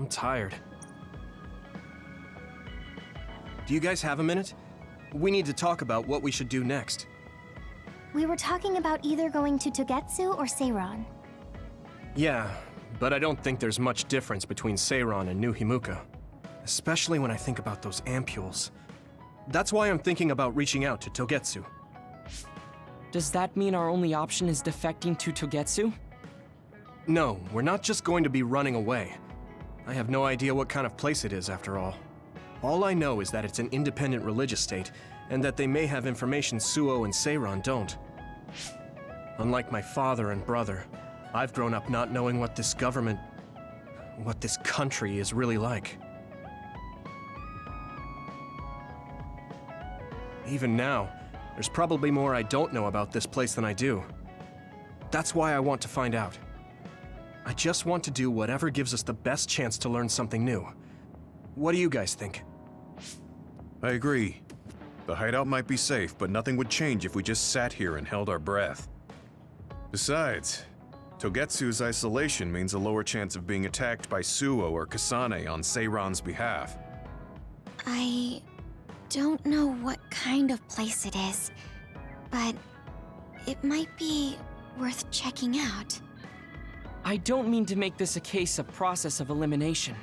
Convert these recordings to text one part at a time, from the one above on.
tired. Do you guys have a minute? We need to talk about what we should do next. We were talking about either going to Togetsu or Seiran. Yeah, but I don't think there's much difference between Seiran and New Himuka. Especially when I think about those ampules. That's why I'm thinking about reaching out to Togetsu. Does that mean our only option is defecting to Togetsu? No, we're not just going to be running away. I have no idea what kind of place it is, after all. All I know is that it's an independent religious state, and that they may have information Suo and Seiran don't. Unlike my father and brother, I've grown up not knowing what this government, what this country is really like. Even now, there's probably more I don't know about this place than I do. That's why I want to find out. I just want to do whatever gives us the best chance to learn something new. What do you guys think? I agree. The hideout might be safe, but nothing would change if we just sat here and held our breath. Besides, Togetsu's isolation means a lower chance of being attacked by Suo or Kasane on Seiran's behalf. I don't know what kind of place it is, but it might be worth checking out. I don't mean to make this a case of process of elimination,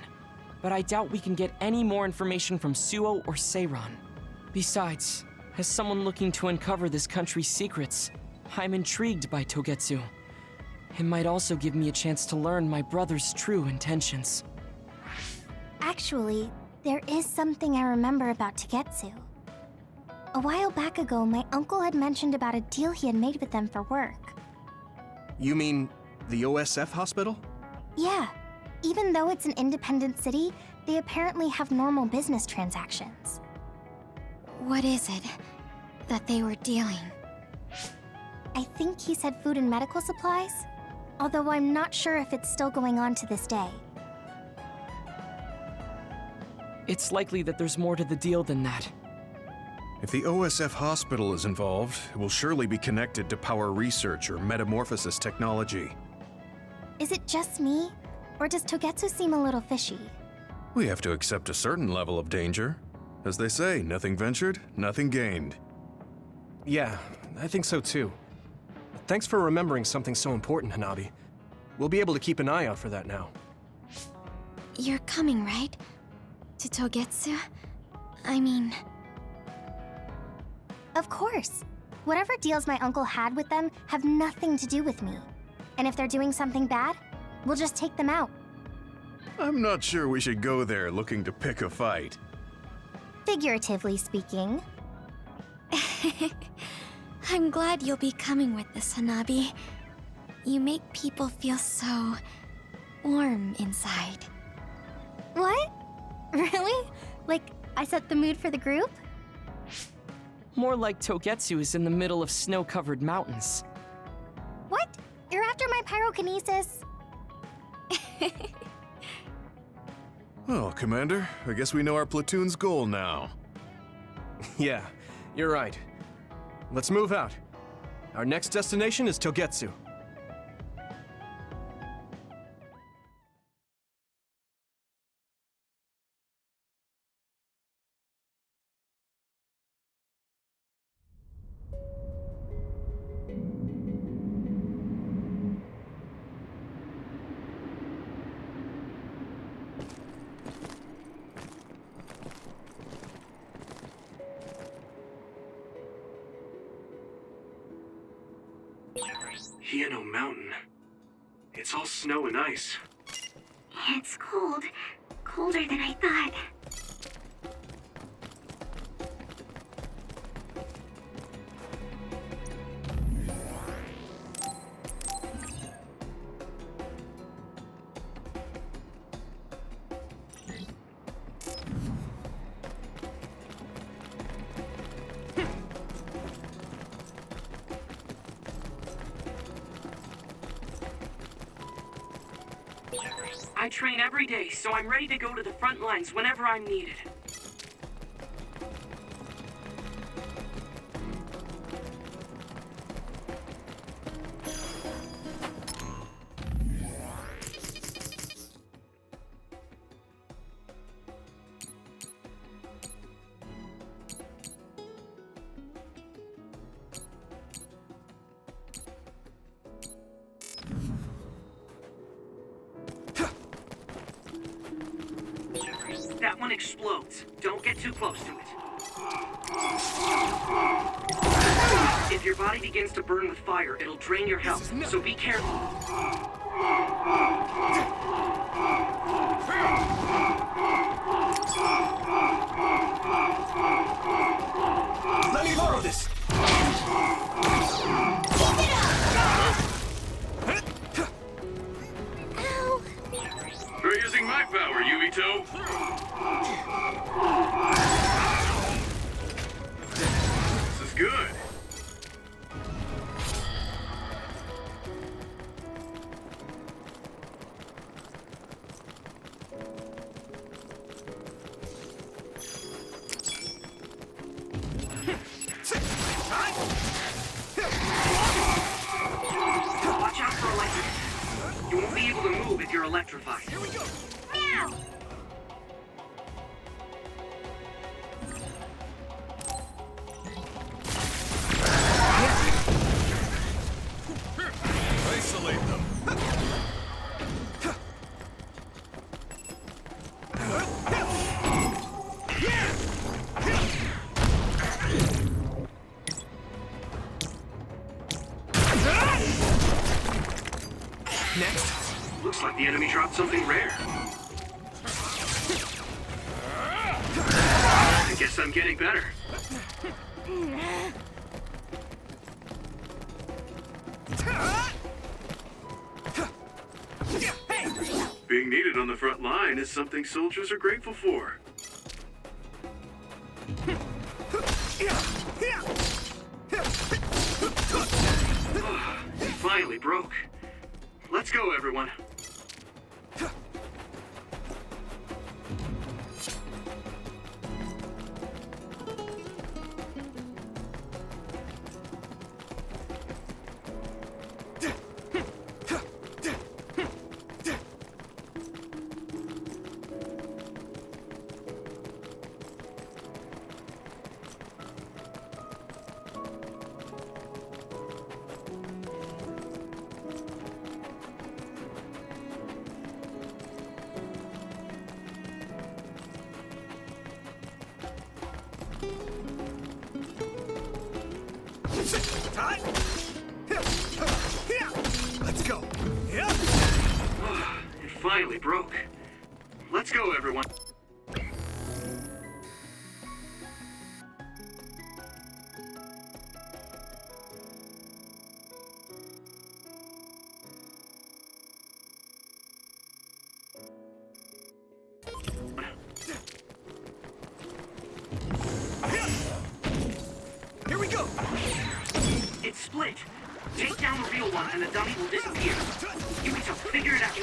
but I doubt we can get any more information from Suo or Seiran. Besides, as someone looking to uncover this country's secrets, I'm intrigued by Togetsu. It might also give me a chance to learn my brother's true intentions. Actually, there is something I remember about Togetsu. A while back ago, my uncle had mentioned about a deal he had made with them for work. You mean the OSF hospital? Yeah. Even though it's an independent city, they apparently have normal business transactions. What is it that they were dealing? I think he said food and medical supplies, although I'm not sure if it's still going on to this day. It's likely that there's more to the deal than that. If the OSF hospital is involved, it will surely be connected to power research or metamorphosis technology. Is it just me, or does Togetsu seem a little fishy? We have to accept a certain level of danger. As they say, nothing ventured, nothing gained. Yeah, I think so too. Thanks for remembering something so important, Hanabi. We'll be able to keep an eye out for that now. You're coming, right? To Togetsu? I mean... Of course. Whatever deals my uncle had with them have nothing to do with me. And if they're doing something bad, we'll just take them out. I'm not sure we should go there looking to pick a fight. Figuratively speaking. I'm glad you'll be coming with us, Hanabi. You make people feel so... warm inside. What? Really? Like, I set the mood for the group? More like Togetsu is in the middle of snow-covered mountains. What? You're after my pyrokinesis? Well, Commander, I guess we know our platoon's goal now. Yeah, you're right. Let's move out. Our next destination is Togetsu. Hieno Mountain. It's all snow and ice. It's cold. Colder than I thought. I train every day, so I'm ready to go to the front lines whenever I'm needed. That one explodes. Don't get too close to it. If your body begins to burn with fire, it'll drain your health, so be careful. Let me borrow this! Ow! We're using my power, Yuito. This is good. Watch out for electric. You won't be able to move if you're electrified. Here we go. Meow! Isolate them. Next. Looks like the enemy dropped something rare. I guess I'm getting better. Being needed on the front line is something soldiers are grateful for. It finally broke. Let's go, everyone. Let's go. It finally broke. Let's go, everyone. Here we go. It's split. Take down the real one and the dummy will disappear. Yuito, figure it out.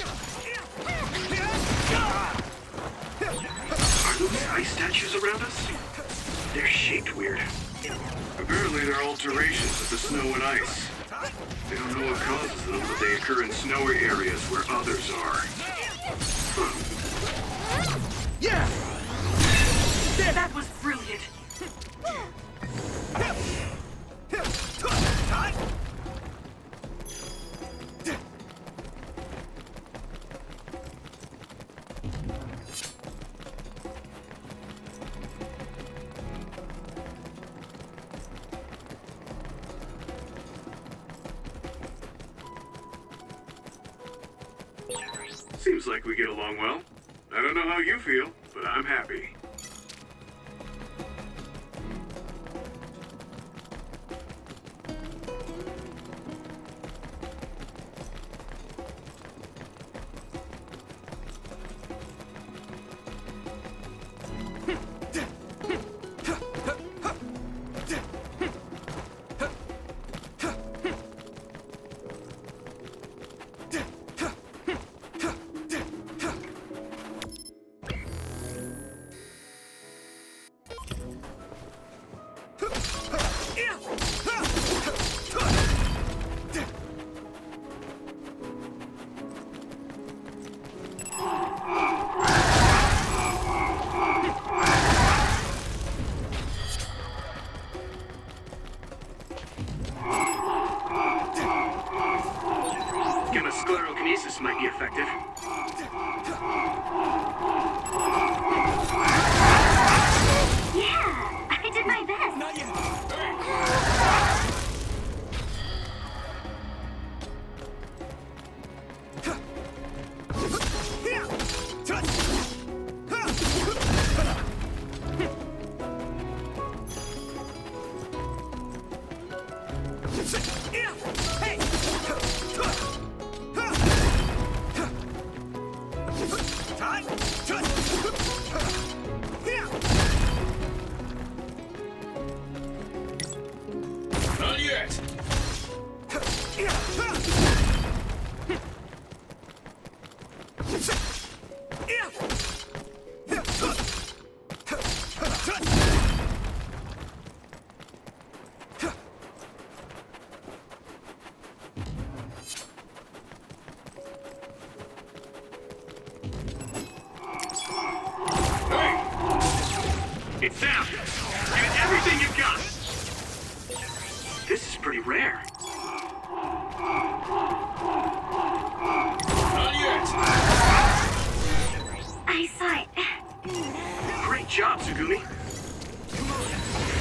Are those ice statues around us? They're shaped weird. Apparently they're alterations of the snow and ice. They don't know what causes them, but they occur in snowy areas where others are. Yeah! That was brilliant. Seems like we get along well. I don't know how you feel, but I'm happy. Sclerokinesis might be effective. Not yet! It's down! Give it everything you've got! This is pretty rare. Not yet! I saw it. Great job, Tsugumi.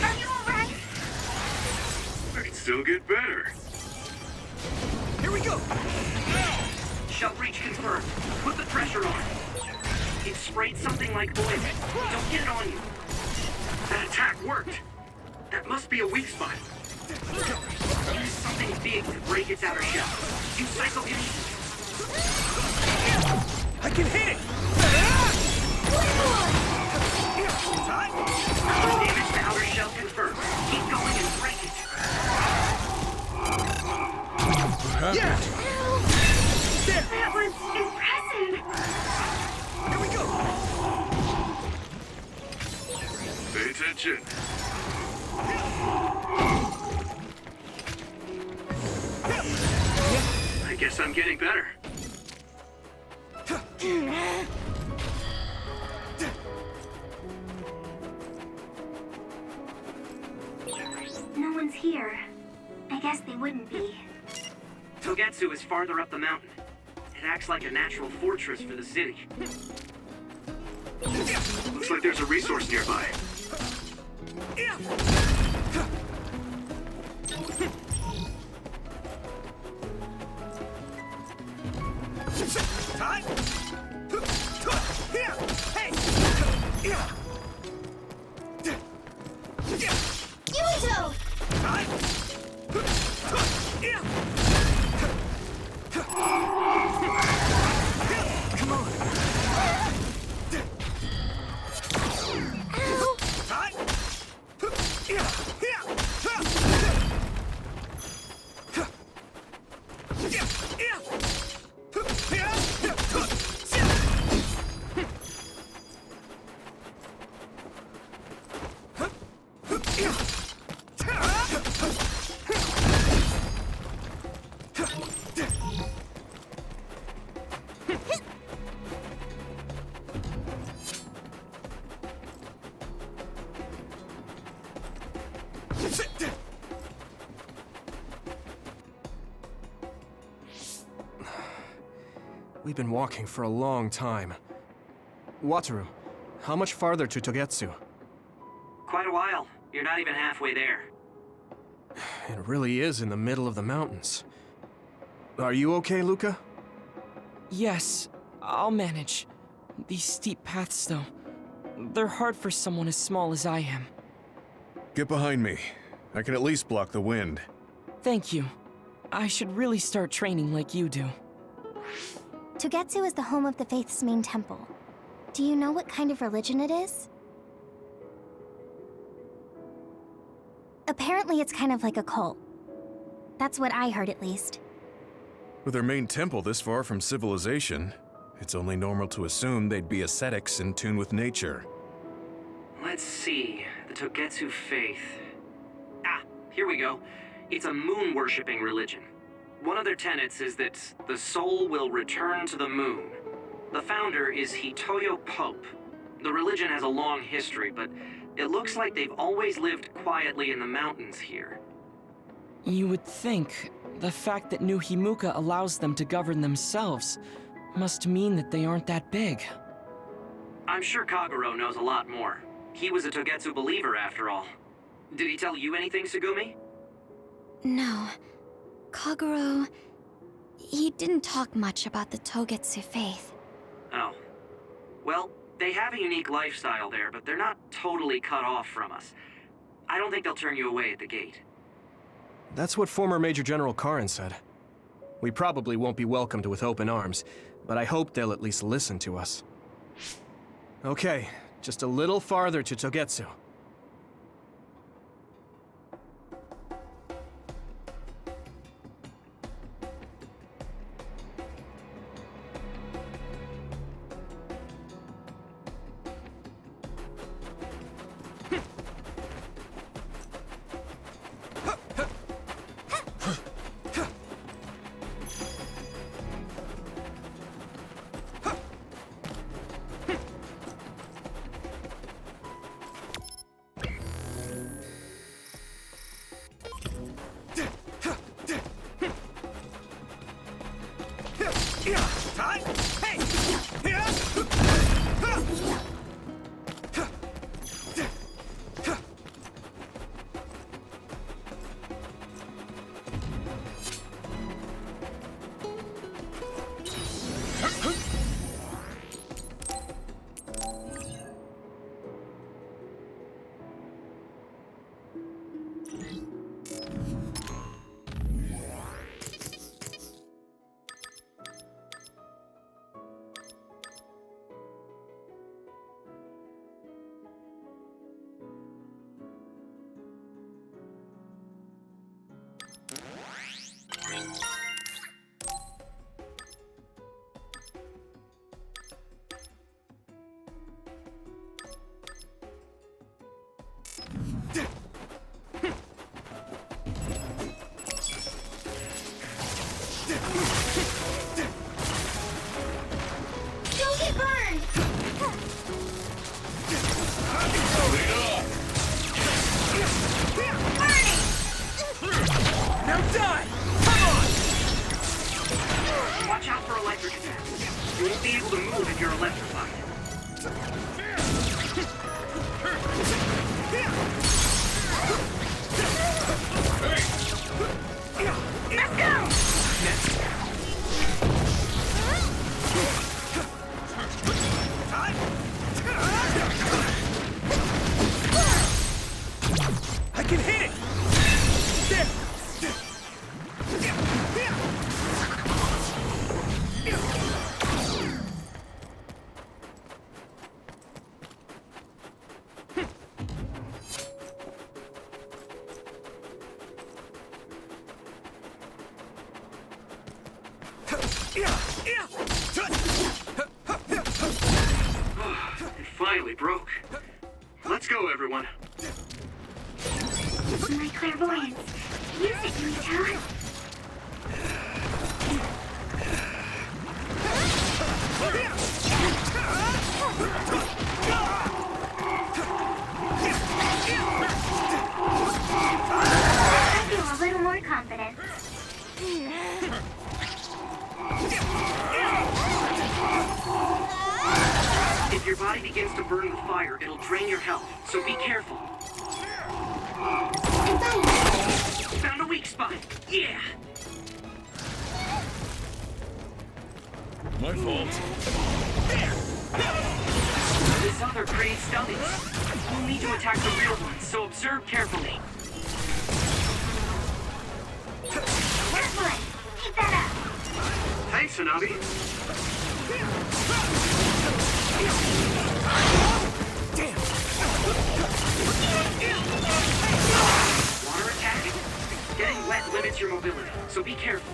Are you alright? I can still get better. Here we go! Shell breach confirmed. Put the pressure on. It sprayed something like oil. Don't get it on you. That attack worked. That must be a weak spot. Use something big to break its outer shell. Use psychokinesis. I can hit it! Damage to outer shell confirmed. Keep going and break it. Yeah! That was impressive. Here we go! Pay attention. I guess I'm getting better. No one's here. I guess they wouldn't be. Togetsu is farther up the mountain. It acts like a natural fortress for the city. Looks like there's a resource nearby. Yuito! We've been walking for a long time. Wataru, how much farther to Togetsu? Quite a while. You're not even halfway there. It really is in the middle of the mountains. Are you okay, Luca? Yes, I'll manage. These steep paths, though, they're hard for someone as small as I am. Get behind me. I can at least block the wind. Thank you. I should really start training like you do. Togetsu is the home of the Faith's main temple. Do you know what kind of religion it is? Apparently it's kind of like a cult. That's what I heard, at least. With their main temple this far from civilization, it's only normal to assume they'd be ascetics in tune with nature. Let's see. The Togetsu faith. Ah, here we go. It's a moon-worshipping religion. One of their tenets is that the soul will return to the moon. The founder is Hitoyo Pope. The religion has a long history, but it looks like they've always lived quietly in the mountains here. You would think the fact that New Himuka allows them to govern themselves must mean that they aren't that big. I'm sure Kagero knows a lot more. He was a Togetsu believer, after all. Did he tell you anything, Tsugumi? No. Kagero... he didn't talk much about the Togetsu faith. Oh. Well, they have a unique lifestyle there, but they're not totally cut off from us. I don't think they'll turn you away at the gate. That's what former Major General Karin said. We probably won't be welcomed with open arms, but I hope they'll at least listen to us. Okay, just a little farther to Togetsu. Don't get burned! Now die! Come on! Watch out for electric attacks. You won't be able to move if you're electrified. Let's go! I can hit it! There! It finally broke. Let's go, everyone. My clairvoyance. Use it, Yuito. I feel a little more confident. If your body begins to burn with fire, it'll drain your health, so be careful. Found a weak spot. Yeah! My fault. This other creates dummies. You'll need to attack the real ones, so observe carefully. Excellent! Keep that up! Thanks, Hanabi. Water attack? Getting wet limits your mobility, so be careful.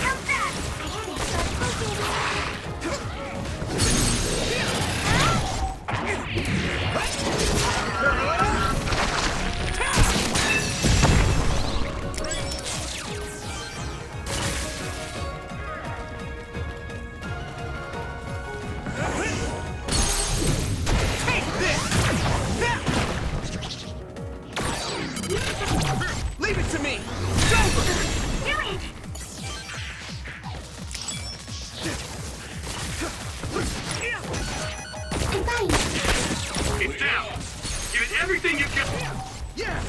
How's that? I had it, Leave it to me! Do it! It's down. Give it everything you can. Yeah!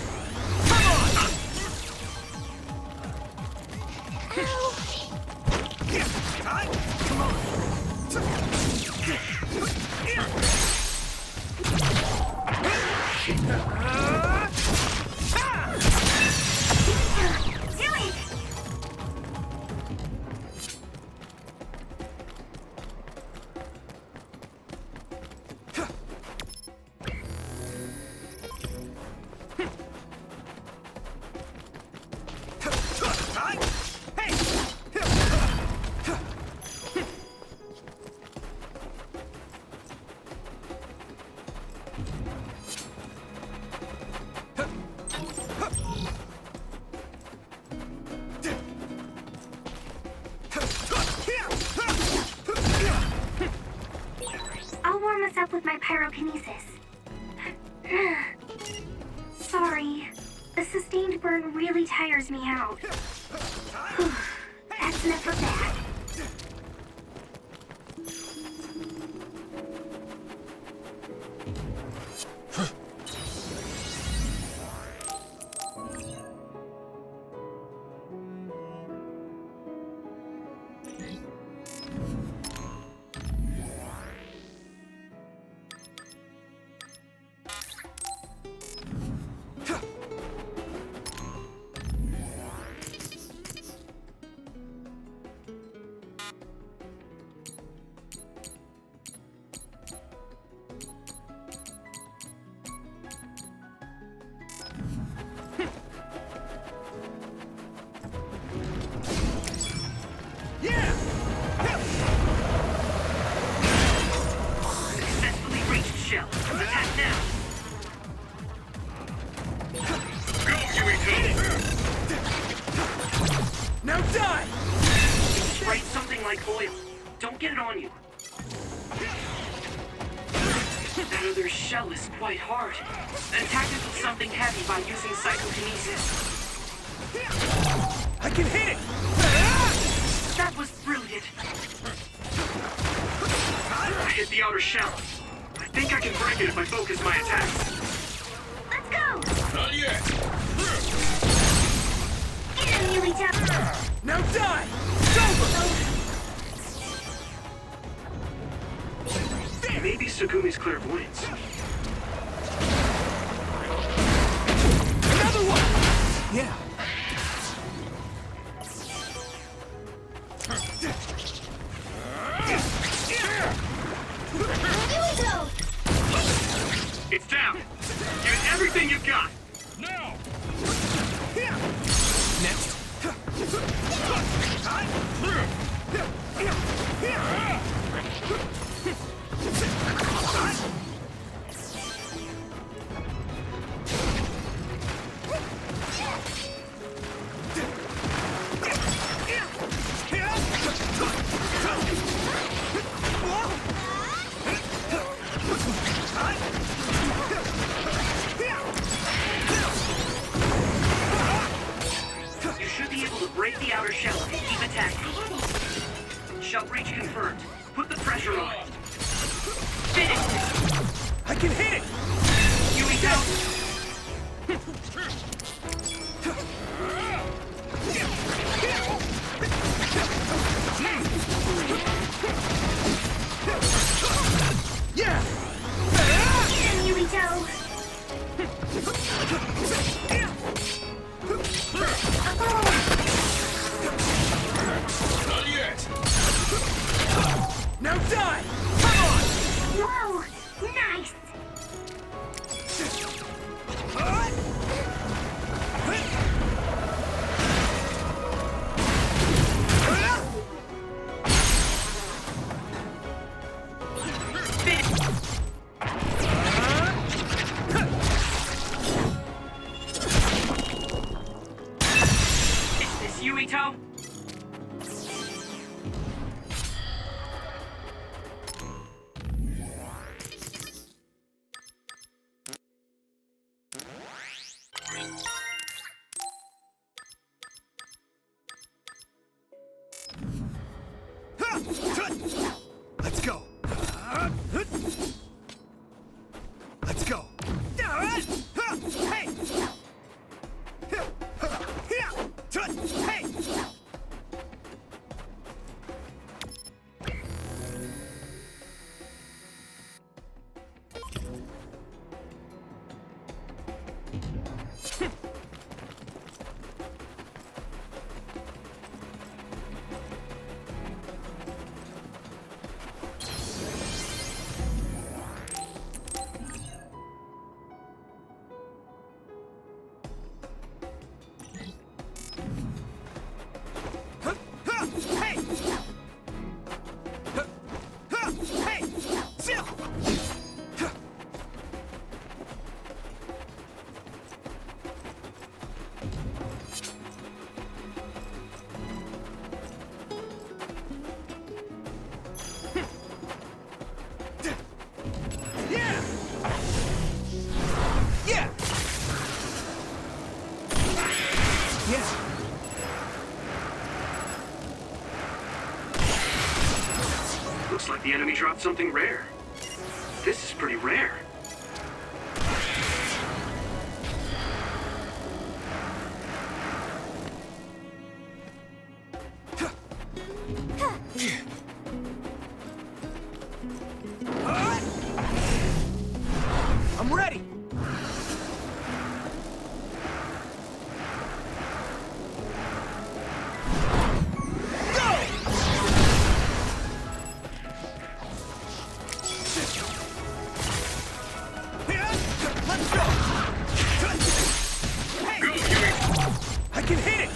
Come on! Ow. Come on! Do it! I'll warm us up with my pyrokinesis. Sorry. The sustained burn really tires me out. That's enough of that. Successfully reached shell. Attack now. Go, Yuito! Now die! Spray something like oil. Don't get it on you. That other shell is quite hard. Attack it with something heavy by using psychokinesis. I can hit it! That was brilliant. I hit the outer shell. I think I can break it if I focus my attacks. Let's go! Not yet! Get him, Yuito! Now die! Maybe Sugumi's clairvoyance. Another one! Yeah. Yuito! It's down. Give it everything you've got. Now! Next. You should be able to break the outer shell if you keep attacking. Shell breach confirmed. Put the pressure on. Finish this. I can hit it! Yuito! Yeah! Get him, Yuito! Not yet! Now die! Come on! Whoa! Nice! Is this Yuito? Let's go! time he dropped something rare. This is pretty rare. I'm ready! I can hit it!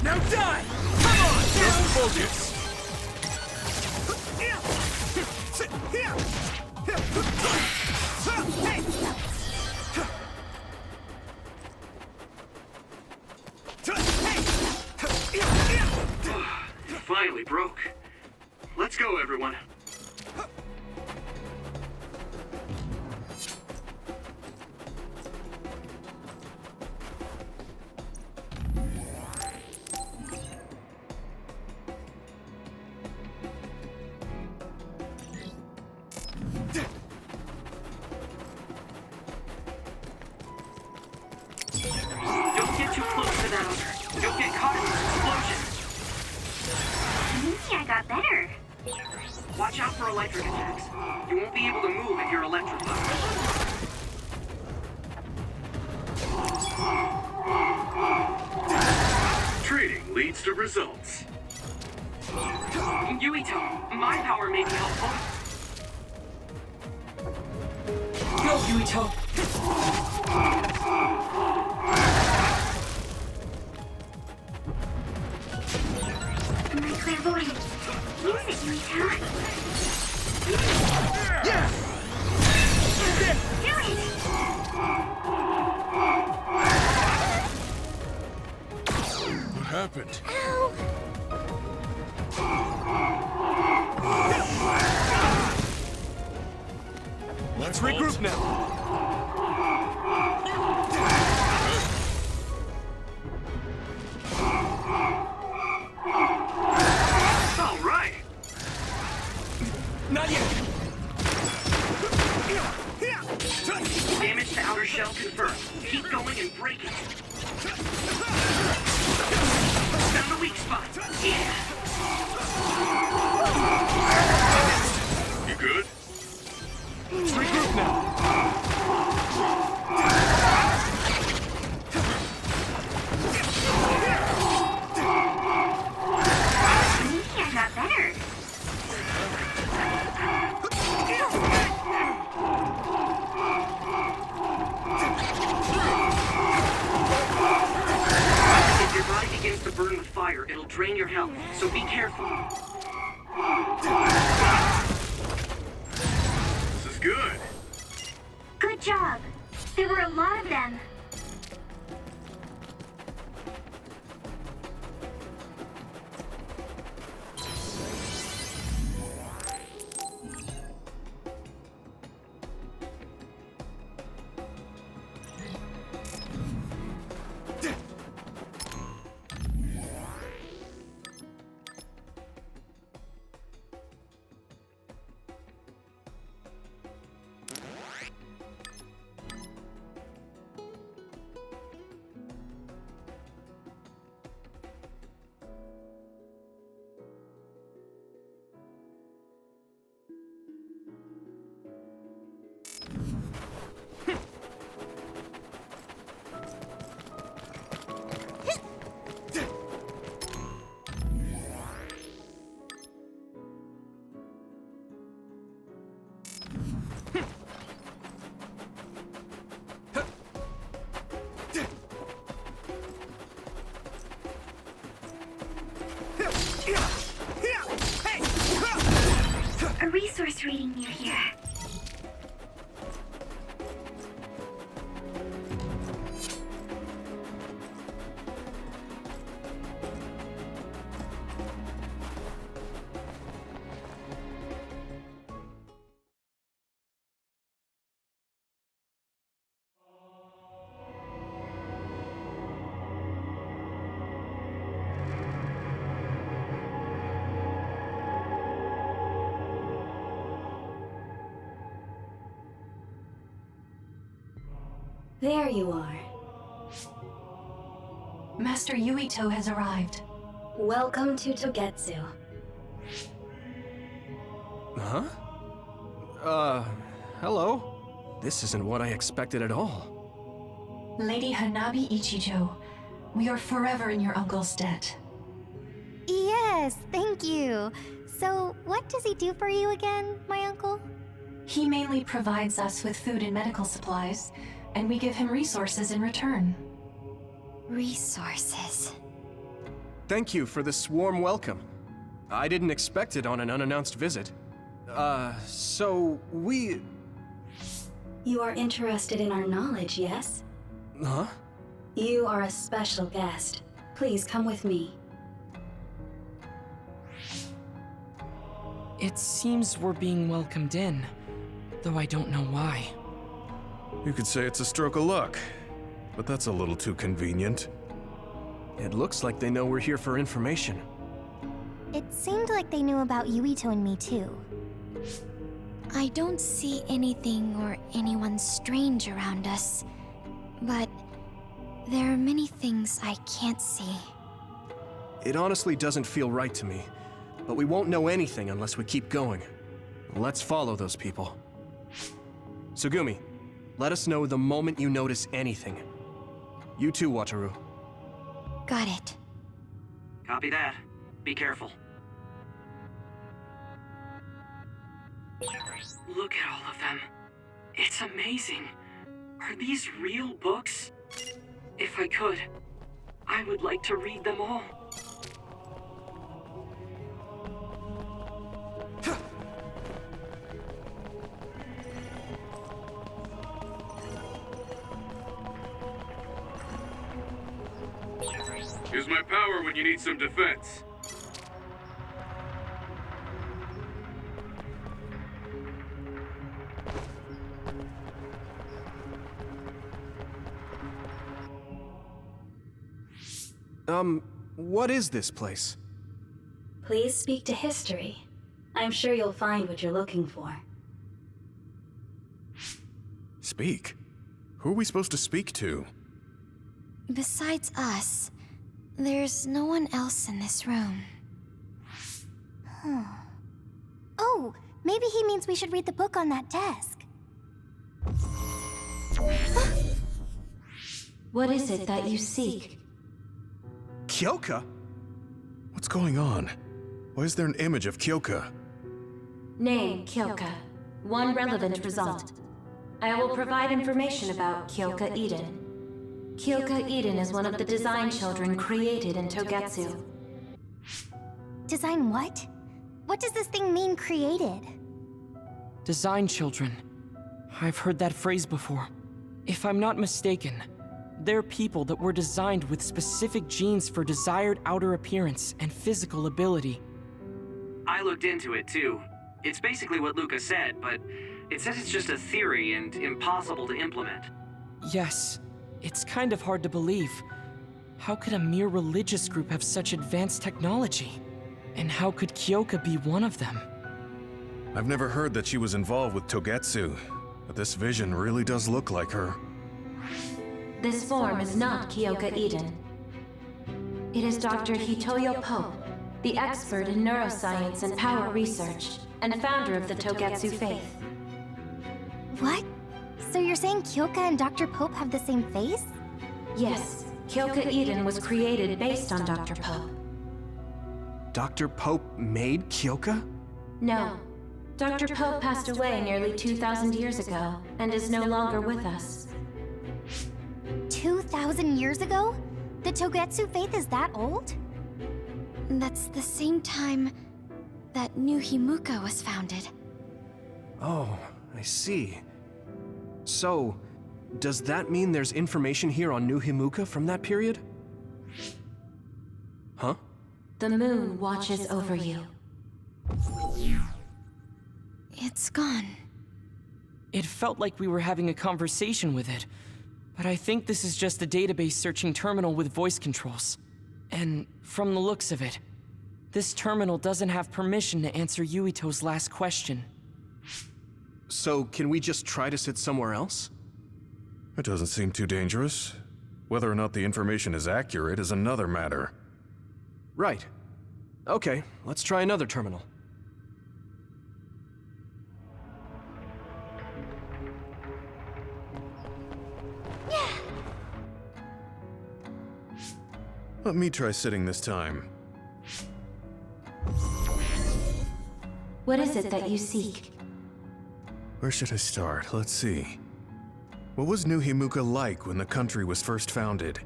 Now die! Come on! Just focus! It finally broke. Let's go, everyone. Don't get too close to that other. You'll get caught in this explosion. Maybe I got better. Watch out for electric attacks. You won't be able to move if you're electrified. Trading leads to results. Yuito, my power may be helpful. Go, Yuito! My clairvoyance. Use it, Yuito. Yeah! Do it! What happened? Ow! Let's regroup now. All right. Not yet. Damage to outer shell confirmed. Keep going and break it. Found the weak spot. Yeah. You good? Let's regroup now. Maybe I got better. If your body begins to burn with fire, it'll drain your health, so be careful. This is good. Good job. There were a lot of them. A resource reading near here. There you are. Master Yuito has arrived. Welcome to Togetsu. Huh? Hello? This isn't what I expected at all. Lady Hanabi Ichijo, we are forever in your uncle's debt. Yes, thank you. So, what does he do for you again, my uncle? He mainly provides us with food and medical supplies, and we give him resources in return. Resources. Thank you for this warm welcome. I didn't expect it on an unannounced visit. So we... You are interested in our knowledge, yes? Huh? You are a special guest. Please come with me. It seems we're being welcomed in, though I don't know why. You could say it's a stroke of luck, but that's a little too convenient. It looks like they know we're here for information. It seemed like they knew about Yuito and me too. I don't see anything or anyone strange around us, but there are many things I can't see. It honestly doesn't feel right to me, but we won't know anything unless we keep going. Let's follow those people. Sugumi, let us know the moment you notice anything. You too, Wataru. Got it. Copy that. Be careful. Look at all of them. It's amazing. Are these real books? If I could, I would like to read them all. Use my power when you need some defense. What is this place? Please speak to history. I'm sure you'll find what you're looking for. Speak? Who are we supposed to speak to? Besides us, there's no one else in this room. Oh, maybe he means we should read the book on that desk. What is it that you seek? Kyoka? What's going on? Why is there an image of Kyoka? Name, Kyoka. One relevant result. I will provide information about Kyoka Eden. Kyoka Eden is one of the design children created in Togetsu. Design what? What does this thing mean, created? Design children. I've heard that phrase before. If I'm not mistaken, they're people that were designed with specific genes for desired outer appearance and physical ability. I looked into it too. It's basically what Luca said, but it says it's just a theory and impossible to implement. Yes, it's kind of hard to believe. How could a mere religious group have such advanced technology? And how could Kyoka be one of them? I've never heard that she was involved with Togetsu, but this vision really does look like her. This form is not Kyoka Eden. It is Dr. Hitoyo Pope, the expert in neuroscience and power research, and founder of the Togetsu faith. What? So you're saying Kyoka and Dr. Pope have the same face? Yes, Kyoka Eden was created based on Dr. Pope. Dr. Pope made Kyoka? No. Dr. Pope passed away nearly 2,000 years ago, and is no longer with us. 2,000 years ago? The Togetsu faith is that old? That's the same time that New Himuka was founded. Oh, I see. So, does that mean there's information here on New Himuka from that period? Huh? The moon watches over you. It's gone. It felt like we were having a conversation with it, but I think this is just a database searching terminal with voice controls. And from the looks of it, this terminal doesn't have permission to answer Yuito's last question. So, can we just try to sit somewhere else? It doesn't seem too dangerous. Whether or not the information is accurate is another matter. Right. Okay, let's try another terminal. Let me try sitting this time. What is it that you seek? Where should I start? Let's see. What was New Himuka like when the country was first founded?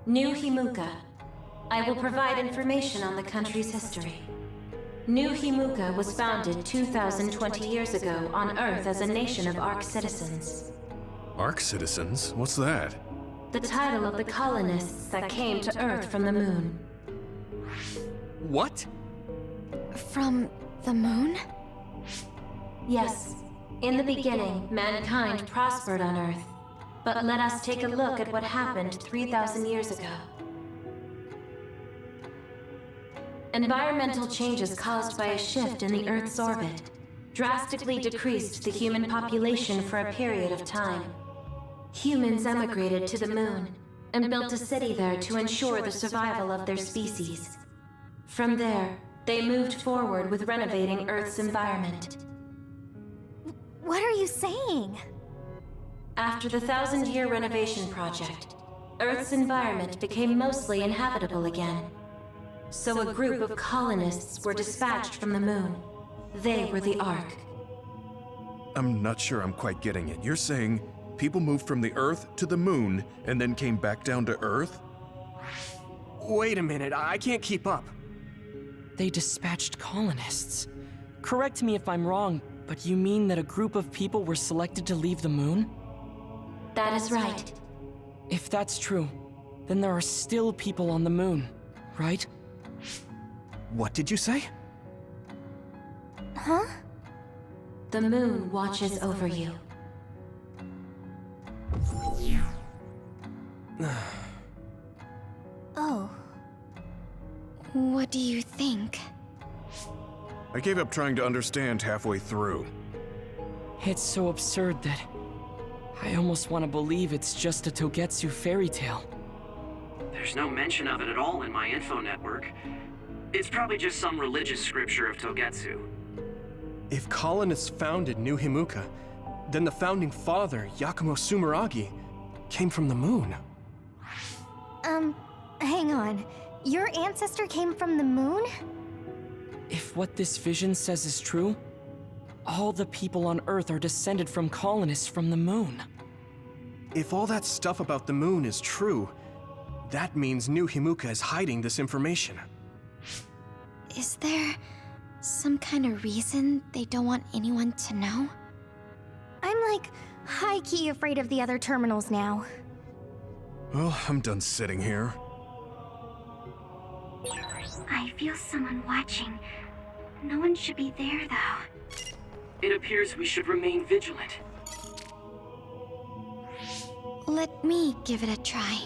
New Himuka. I will provide information on the country's history. New Himuka was founded 2,020 years ago on Earth as a nation of Ark citizens. Ark citizens? What's that? The title of the colonists that came to Earth from the moon. What? From the moon? Yes. In the beginning, mankind prospered on Earth. But let us take a look at what happened 3,000 years ago. Environmental changes caused by a shift in the Earth's orbit drastically decreased the human population for a period of time. Humans emigrated to the moon and built a city there to ensure the survival of their species. From there, they moved forward with renovating Earth's environment. What are you saying? After the 1,000-year renovation project, Earth's environment became mostly inhabitable again. So a group of colonists were dispatched from the moon. They were the Ark. I'm not sure I'm quite getting it. You're saying people moved from the Earth to the moon and then came back down to Earth? Wait a minute, I can't keep up. They dispatched colonists. Correct me if I'm wrong, but you mean that a group of people were selected to leave the moon? That is right. If that's true, then there are still people on the moon, right? What did you say? Huh? The moon watches over you. Oh. What do you think? I gave up trying to understand halfway through. It's so absurd that I almost want to believe it's just a Togetsu fairy tale. There's no mention of it at all in my info network. It's probably just some religious scripture of Togetsu. If colonists founded New Himuka, then the founding father, Yakumo Sumeragi, came from the moon. Hang on. Your ancestor came from the moon? If what this vision says is true, all the people on Earth are descended from colonists from the moon. If all that stuff about the moon is true, that means New Himuka is hiding this information. Is there some kind of reason they don't want anyone to know? I'm like high-key afraid of the other terminals now. Well, I'm done sitting here. I feel someone watching. No one should be there, though. It appears we should remain vigilant. Let me give it a try.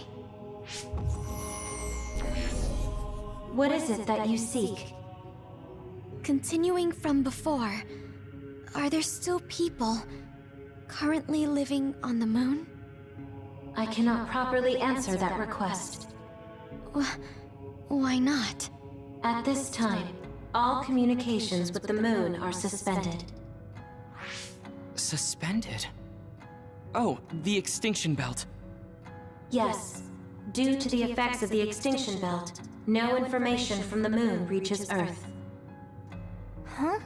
What is it that you seek? Continuing from before, are there still people currently living on the moon? I cannot properly answer that request. Why not? At this time, all communications with the moon are suspended. Suspended? Oh, the extinction belt. Yes. Due to the effects of the extinction belt, no information from the moon reaches Earth. Huh?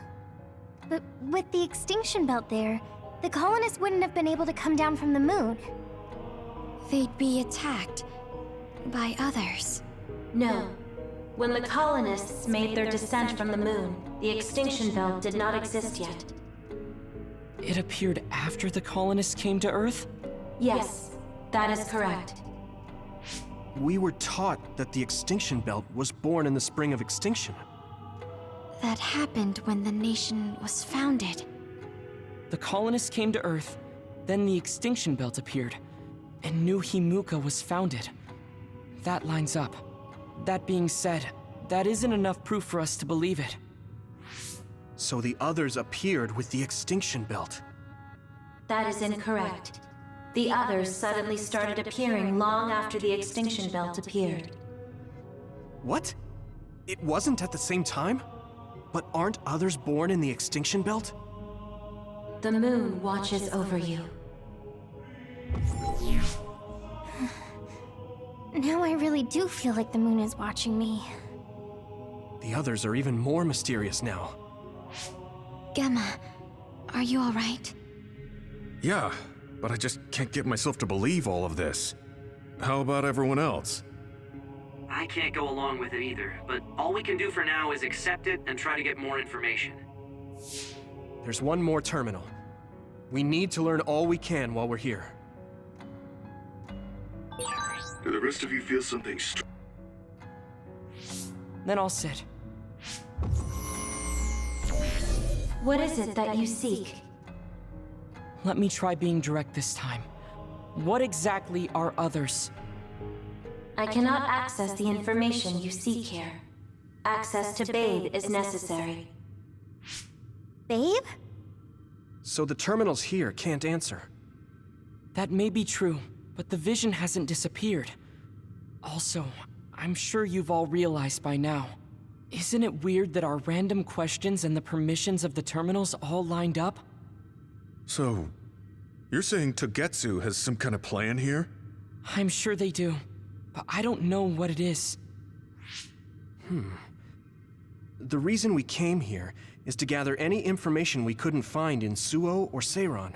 But with the extinction belt there, the colonists wouldn't have been able to come down from the moon. They'd be attacked by others. No. When the colonists made their descent from the moon, the extinction belt did not exist yet. It appeared after the colonists came to Earth? Yes, that is correct. We were taught that the extinction belt was born in the spring of extinction. That happened when the nation was founded. The colonists came to Earth, then the extinction belt appeared, and New Himuka was founded. That lines up. That being said, that isn't enough proof for us to believe it. So the others appeared with the extinction belt. That is incorrect. The others suddenly started appearing long after the extinction belt appeared. What? It wasn't at the same time? But aren't others born in the extinction belt? The moon watches over you. Now I really do feel like the moon is watching me. The others are even more mysterious now. Gemma, are you alright? Yeah, but I just can't get myself to believe all of this. How about everyone else? I can't go along with it either, but all we can do for now is accept it and try to get more information. There's one more terminal. We need to learn all we can while we're here. Do the rest of you feel something Then I'll sit. What is it that you seek? Let me try being direct this time. What exactly are others? I cannot access the information you seek here. Access to Babe is necessary. Babe? So the terminals here can't answer. That may be true, but the vision hasn't disappeared. Also, I'm sure you've all realized by now. Isn't it weird that our random questions and the permissions of the terminals all lined up? So, you're saying Togetsu has some kind of plan here? I'm sure they do, but I don't know what it is. The reason we came here is to gather any information we couldn't find in Suo or Seiran.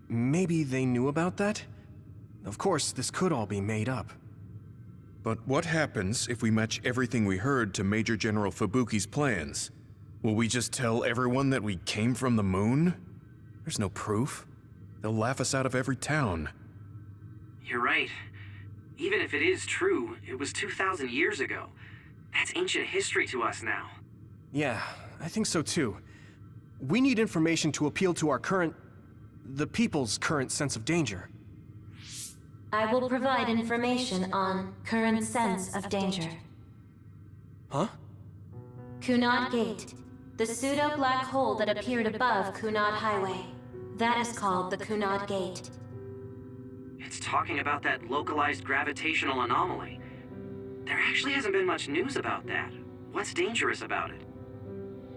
Maybe they knew about that? Of course, this could all be made up. But what happens if we match everything we heard to Major General Fubuki's plans? Will we just tell everyone that we came from the moon? There's no proof. They'll laugh us out of every town. You're right. Even if it is true, it was 2,000 years ago. That's ancient history to us now. Yeah, I think so too. We need information to appeal to our the people's current sense of danger. I will provide information on current sense of danger. Huh? Kunad Gate, the pseudo-black hole that appeared above Kunad Highway. That is called the Kunad Gate. It's talking about that localized gravitational anomaly. There actually hasn't been much news about that. What's dangerous about it?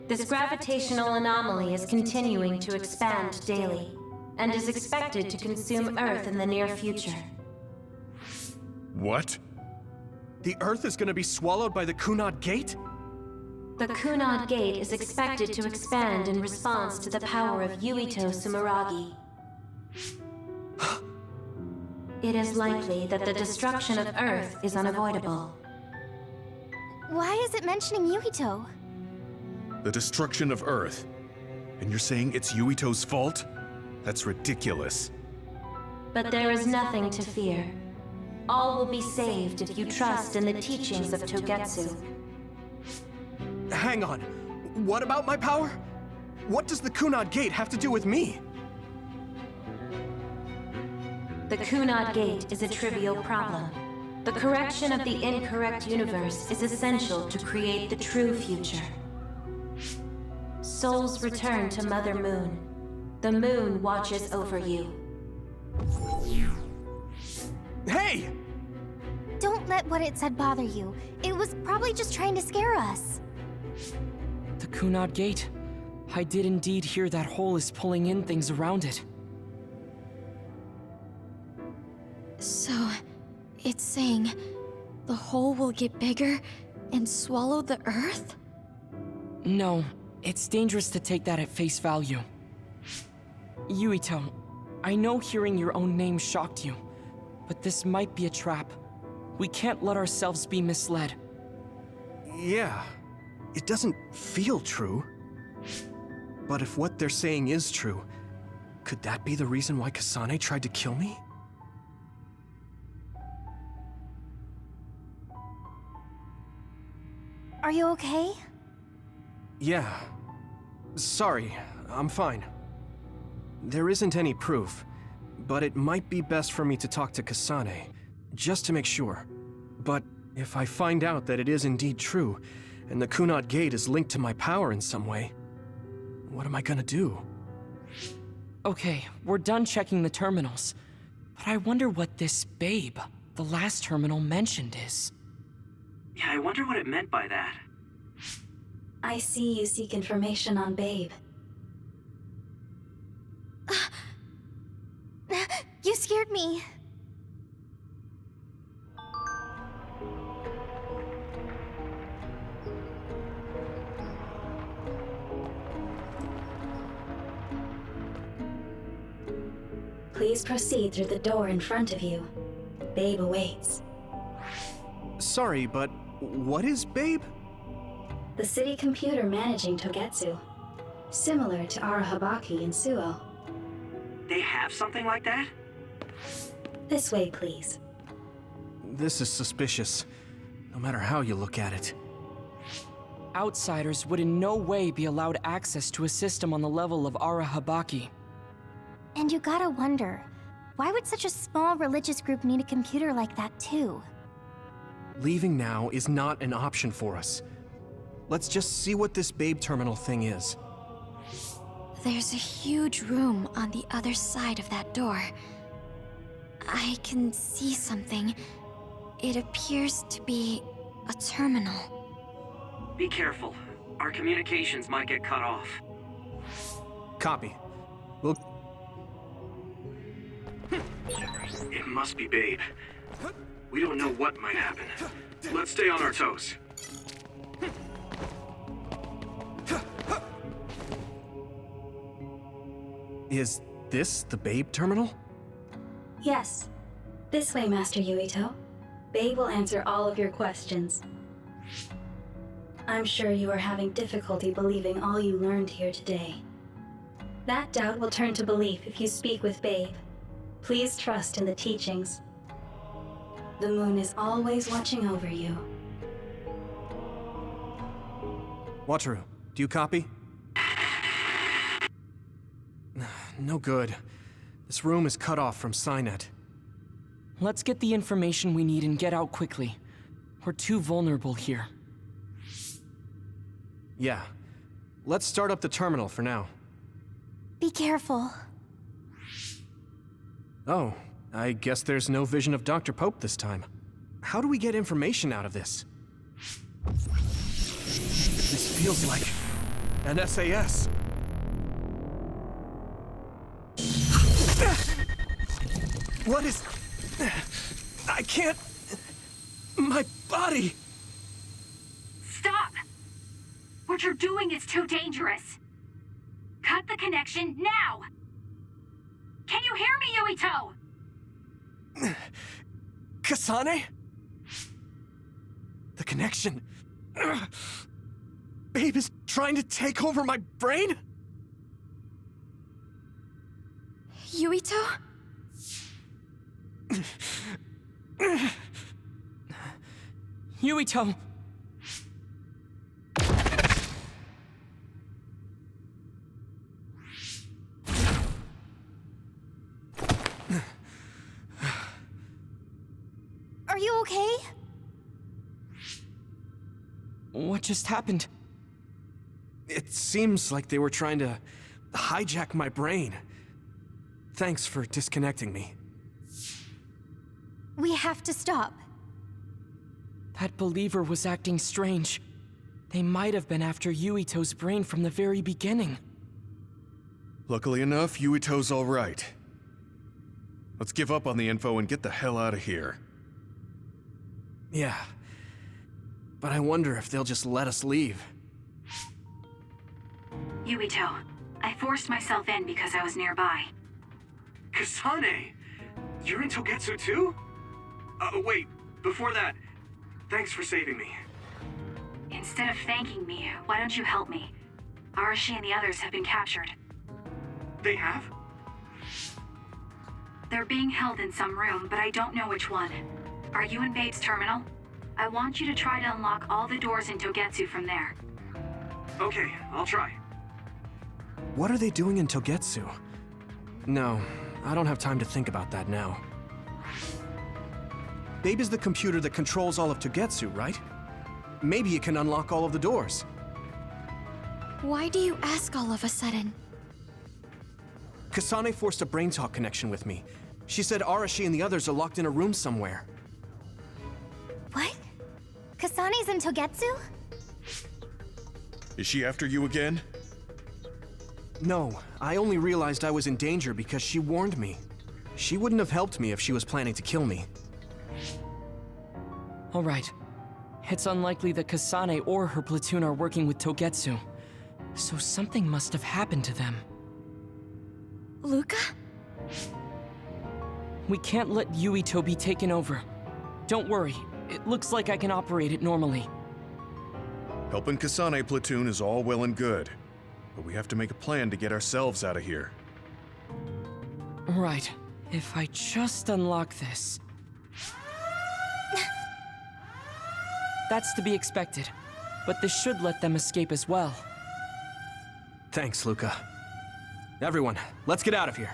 This gravitational anomaly is continuing to expand daily, and is expected to consume Earth in the near future. What? The Earth is gonna be swallowed by the Kunad Gate? The Kunad Gate is expected to expand in response to the power of Yuito Sumeragi. It is likely that the destruction of Earth is unavoidable. Why is it mentioning Yuito? The destruction of Earth. And you're saying it's Yuito's fault? That's ridiculous. But there is nothing to fear. All will be saved if you trust in the teachings of Togetsu. Hang on. What about my power? What does the Kunad Gate have to do with me? The Kunad Gate is a trivial problem. The correction of the incorrect universe is essential to create the true future. Souls return to Mother Moon. The moon watches over you. Hey! Don't let what it said bother you. It was probably just trying to scare us. The Kunad Gate. I did indeed hear that hole is pulling in things around it. So, it's saying the hole will get bigger and swallow the Earth? No, it's dangerous to take that at face value. Yuito, I know hearing your own name shocked you, but this might be a trap. We can't let ourselves be misled. Yeah, it doesn't feel true. But if what they're saying is true, could that be the reason why Kasane tried to kill me? Are you okay? Yeah. Sorry, I'm fine. There isn't any proof, but it might be best for me to talk to Kasane, just to make sure. But if I find out that it is indeed true, and the Kunad Gate is linked to my power in some way, what am I gonna do? Okay, we're done checking the terminals. But I wonder what this Babe, the last terminal mentioned, is. Yeah, I wonder what it meant by that. I see you seek information on Babe. You scared me. Please proceed through the door in front of you. Babe awaits. Sorry, but what is Babe? The city computer managing Togetsu. Similar to Arahabaki and Suo. They have something like that? This way, please. This is suspicious, no matter how you look at it. Outsiders would in no way be allowed access to a system on the level of Arahabaki. And you gotta wonder, why would such a small religious group need a computer like that too? Leaving now is not an option for us. Let's just see what this Babe terminal thing is. There's a huge room on the other side of that door. I can see something. It appears to be a terminal. Be careful. Our communications might get cut off. Copy. We'll... It must be Babe. We don't know what might happen. Let's stay on our toes. Is this the Babe terminal? Yes. This way, Master Yuito. Babe will answer all of your questions. I'm sure you are having difficulty believing all you learned here today. That doubt will turn to belief if you speak with Babe. Please trust in the teachings. The moon is always watching over you. Wataru, do you copy? No good. This room is cut off from Cynet. Let's get the information we need and get out quickly. We're too vulnerable here. Yeah. Let's start up the terminal for now. Be careful. Oh, I guess there's no vision of Dr. Pope this time. How do we get information out of this? This feels like an SAS. What is... I can't... My body... Stop! What you're doing is too dangerous. Cut the connection now! Can you hear me, Yuito? Kasane? The connection... Babe is trying to take over my brain? Yuito? Yuito! Are you okay? What just happened? It seems like they were trying to hijack my brain. Thanks for disconnecting me. We have to stop. That believer was acting strange. They might have been after Yuito's brain from the very beginning. Luckily enough, Yuito's all right. Let's give up on the info and get the hell out of here. Yeah. But I wonder if they'll just let us leave. Yuito, I forced myself in because I was nearby. Kasane! You're in Togetsu too? Wait, before that, thanks for saving me. Instead of thanking me, why don't you help me? Arashi and the others have been captured. They have? They're being held in some room, but I don't know which one. Are you in Babe's terminal? I want you to try to unlock all the doors in Togetsu from there. Okay, I'll try. What are they doing in Togetsu? No, I don't have time to think about that now. Babe is the computer that controls all of Togetsu, right? Maybe it can unlock all of the doors. Why do you ask all of a sudden? Kasane forced a brain talk connection with me. She said Arashi and the others are locked in a room somewhere. What? Kasane's in Togetsu? Is she after you again? No, I only realized I was in danger because she warned me. She wouldn't have helped me if she was planning to kill me. All right. It's unlikely that Kasane or her platoon are working with Togetsu. So something must have happened to them. Luca? We can't let Yuito be taken over. Don't worry, it looks like I can operate it normally. Helping Kasane platoon is all well and good, but we have to make a plan to get ourselves out of here. Right. If I just unlock this... That's to be expected, but this should let them escape as well. Thanks, Luca. Everyone, let's get out of here.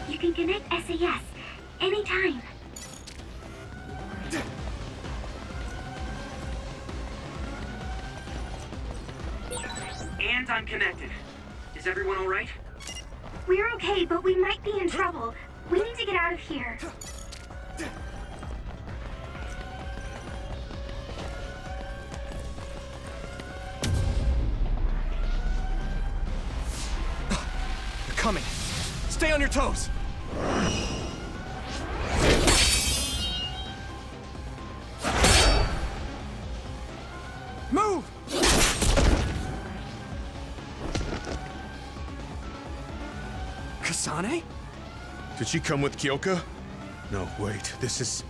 You can connect SAS anytime. And I'm connected. Is everyone all right? We're okay, but we might be in trouble. We need to get out of here. They're coming. Stay on your toes. Move! Kasane? Did she come with Kyoka? No, wait, this is...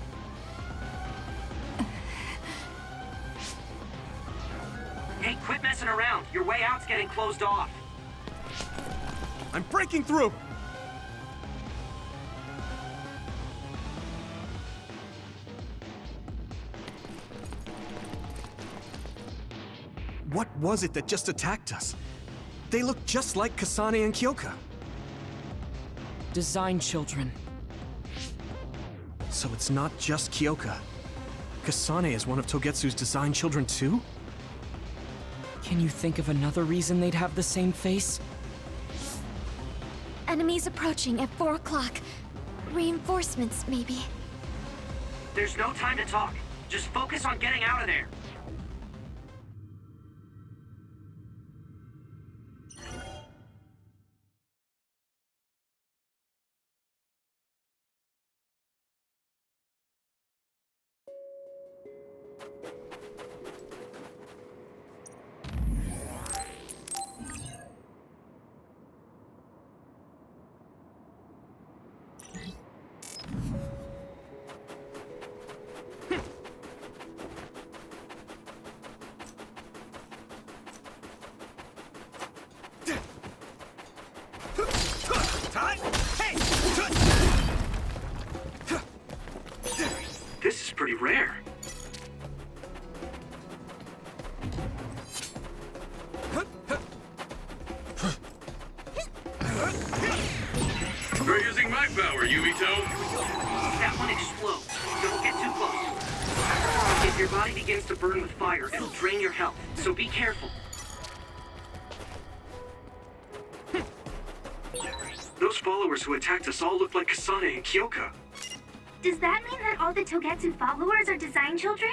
Hey, quit messing around. Your way out's getting closed off. I'm breaking through! What was it that just attacked us? They look just like Kasane and Kyoka. Design children. So it's not just Kyoka. Kasane is one of Togetsu's design children too? Can you think of another reason they'd have the same face? Enemies approaching at 4 o'clock. Reinforcements, maybe. There's no time to talk. Just focus on getting out of there. This is pretty rare. Try using my power, Yuito. That one explodes. Don't get too close. If your body begins to burn with fire, it'll drain your health, so be careful. Those followers who attacked us all look like Kasane and Kyoka. Does that mean that all the Togetsu followers are design children?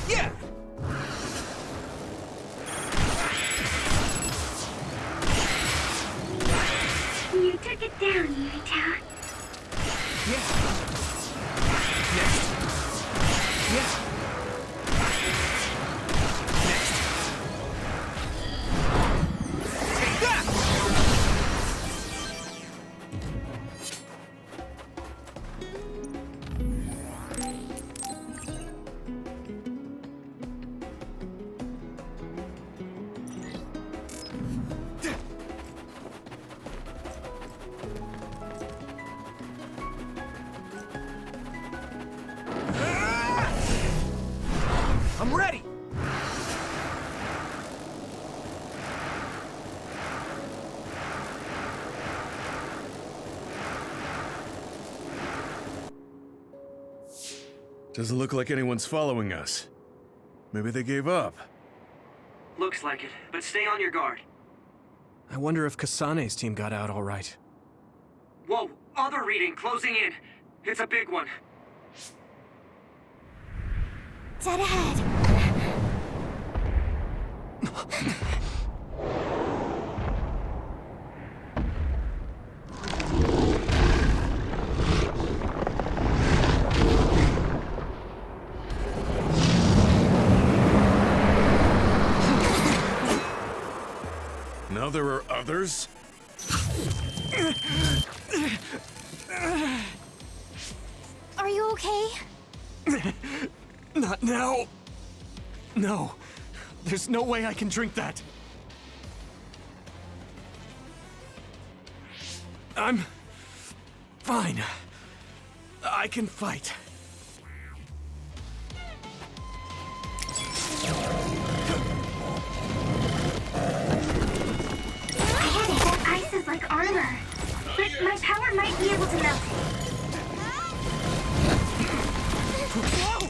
Yeah! You took it down, Yuito. Yeah. Next. Doesn't look like anyone's following us. Maybe they gave up. Looks like it, but stay on your guard. I wonder if Kasane's team got out all right. Whoa, other reading closing in. It's a big one. Dead ahead. Now there are others? Are you okay? Not now. No. There's no way I can drink that. I'm fine. I can fight. That ice is like armor. But my power might be able to melt it.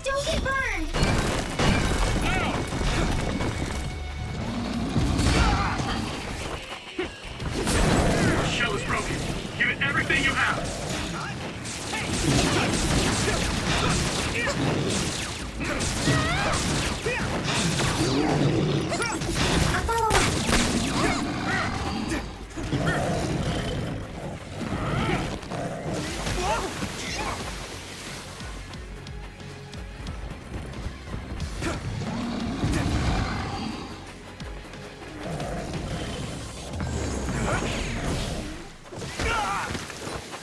Don't get burned! The shell is broken. Give it everything you have.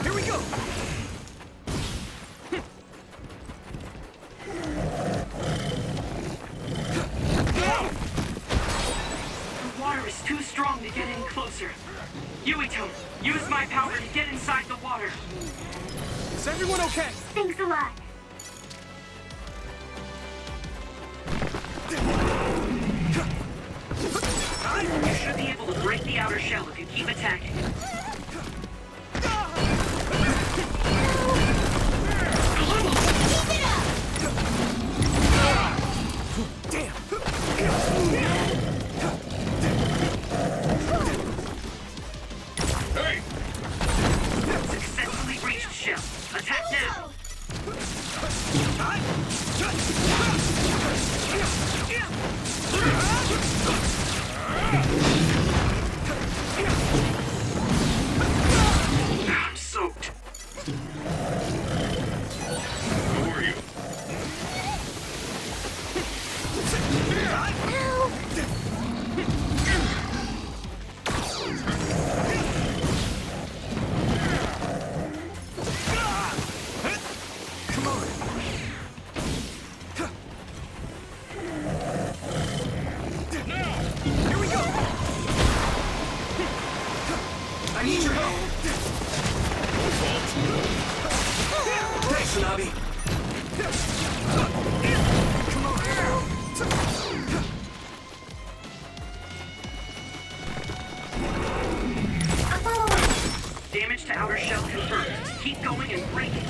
Here we go! The water is too strong to get any closer. Yuito, use my power to get inside the water. Is everyone okay? Thanks a lot. You should be able to break the outer shell if you keep attacking. Hey! Successfully breached shell. Attack now! I'm soaked. Who are you? Here we go! I need your help! Thanks, Nabi! Come on! Damage to outer shell confirmed. Keep going and break it.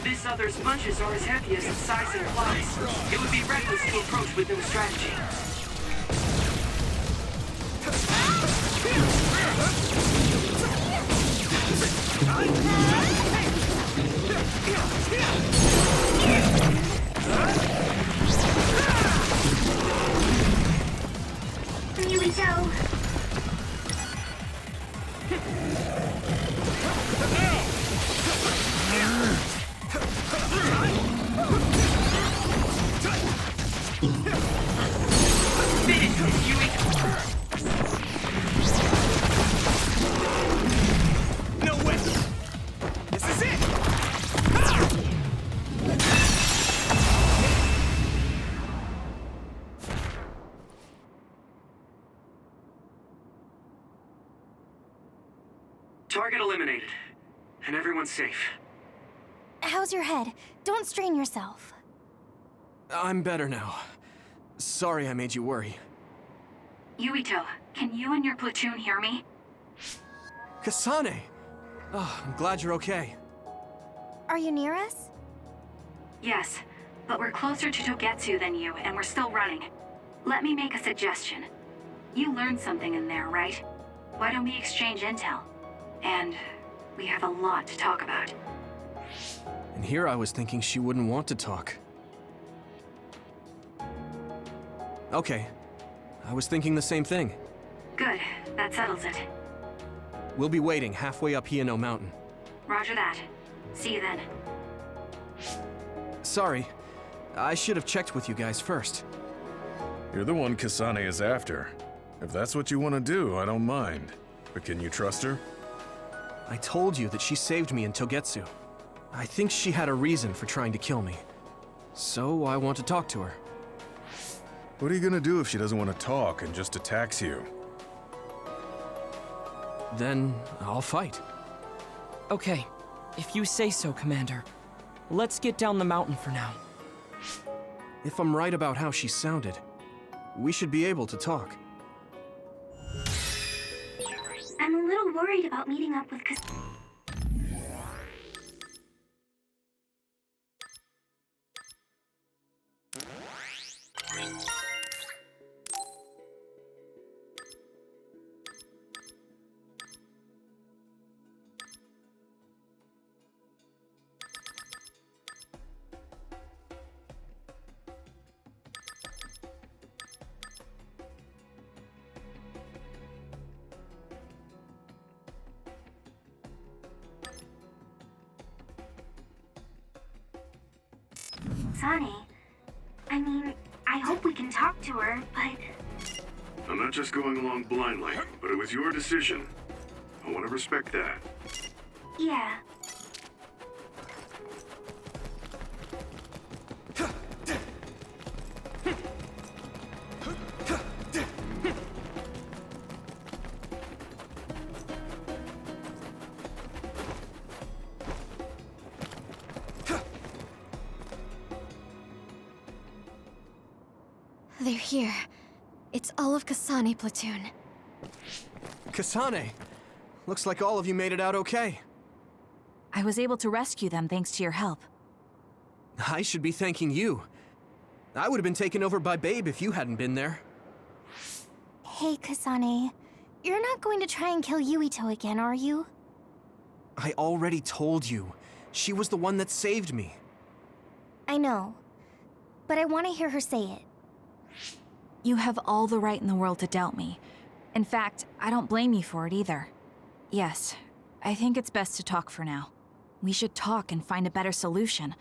This other's punches are as heavy as its size implies. It would be reckless to approach with no strategy. Yuito. everyone's safe. How's your head? Don't strain yourself. I'm better now. Sorry I made you worry. Yuito, can you and your platoon hear me? Kasane! Oh, I'm glad you're okay. Are you near us? Yes, but we're closer to Togetsu than you, and we're still running. Let me make a suggestion. You learned something in there, right? Why don't we exchange intel? And we have a lot to talk about. And here I was thinking she wouldn't want to talk. Okay. I was thinking the same thing. Good, that settles it. We'll be waiting halfway up Hiano Mountain. Roger that. See you then. Sorry. I should have checked with you guys first. You're the one Kasane is after. If that's what you want to do, I don't mind. But can you trust her? I told you that she saved me in Togetsu. I think she had a reason for trying to kill me. So I want to talk to her. What are you gonna do if she doesn't want to talk and just attacks you? Then I'll fight. Okay, if you say so, Commander. Let's get down the mountain for now. If I'm right about how she sounded, we should be able to talk. I'm a little worried about meeting up with Kasane. I mean, I hope we can talk to her, but... I'm not just going along blindly, but it was your decision. I want to respect that. Yeah. They're here. It's all of Kasane platoon. Kasane! Looks like all of you made it out okay. I was able to rescue them thanks to your help. I should be thanking you. I would have been taken over by Babe if you hadn't been there. Hey, Kasane. You're not going to try and kill Yuito again, are you? I already told you. She was the one that saved me. I know. But I want to hear her say it. You have all the right in the world to doubt me. In fact, I don't blame you for it either. Yes, I think it's best to talk for now. We should talk and find a better solution,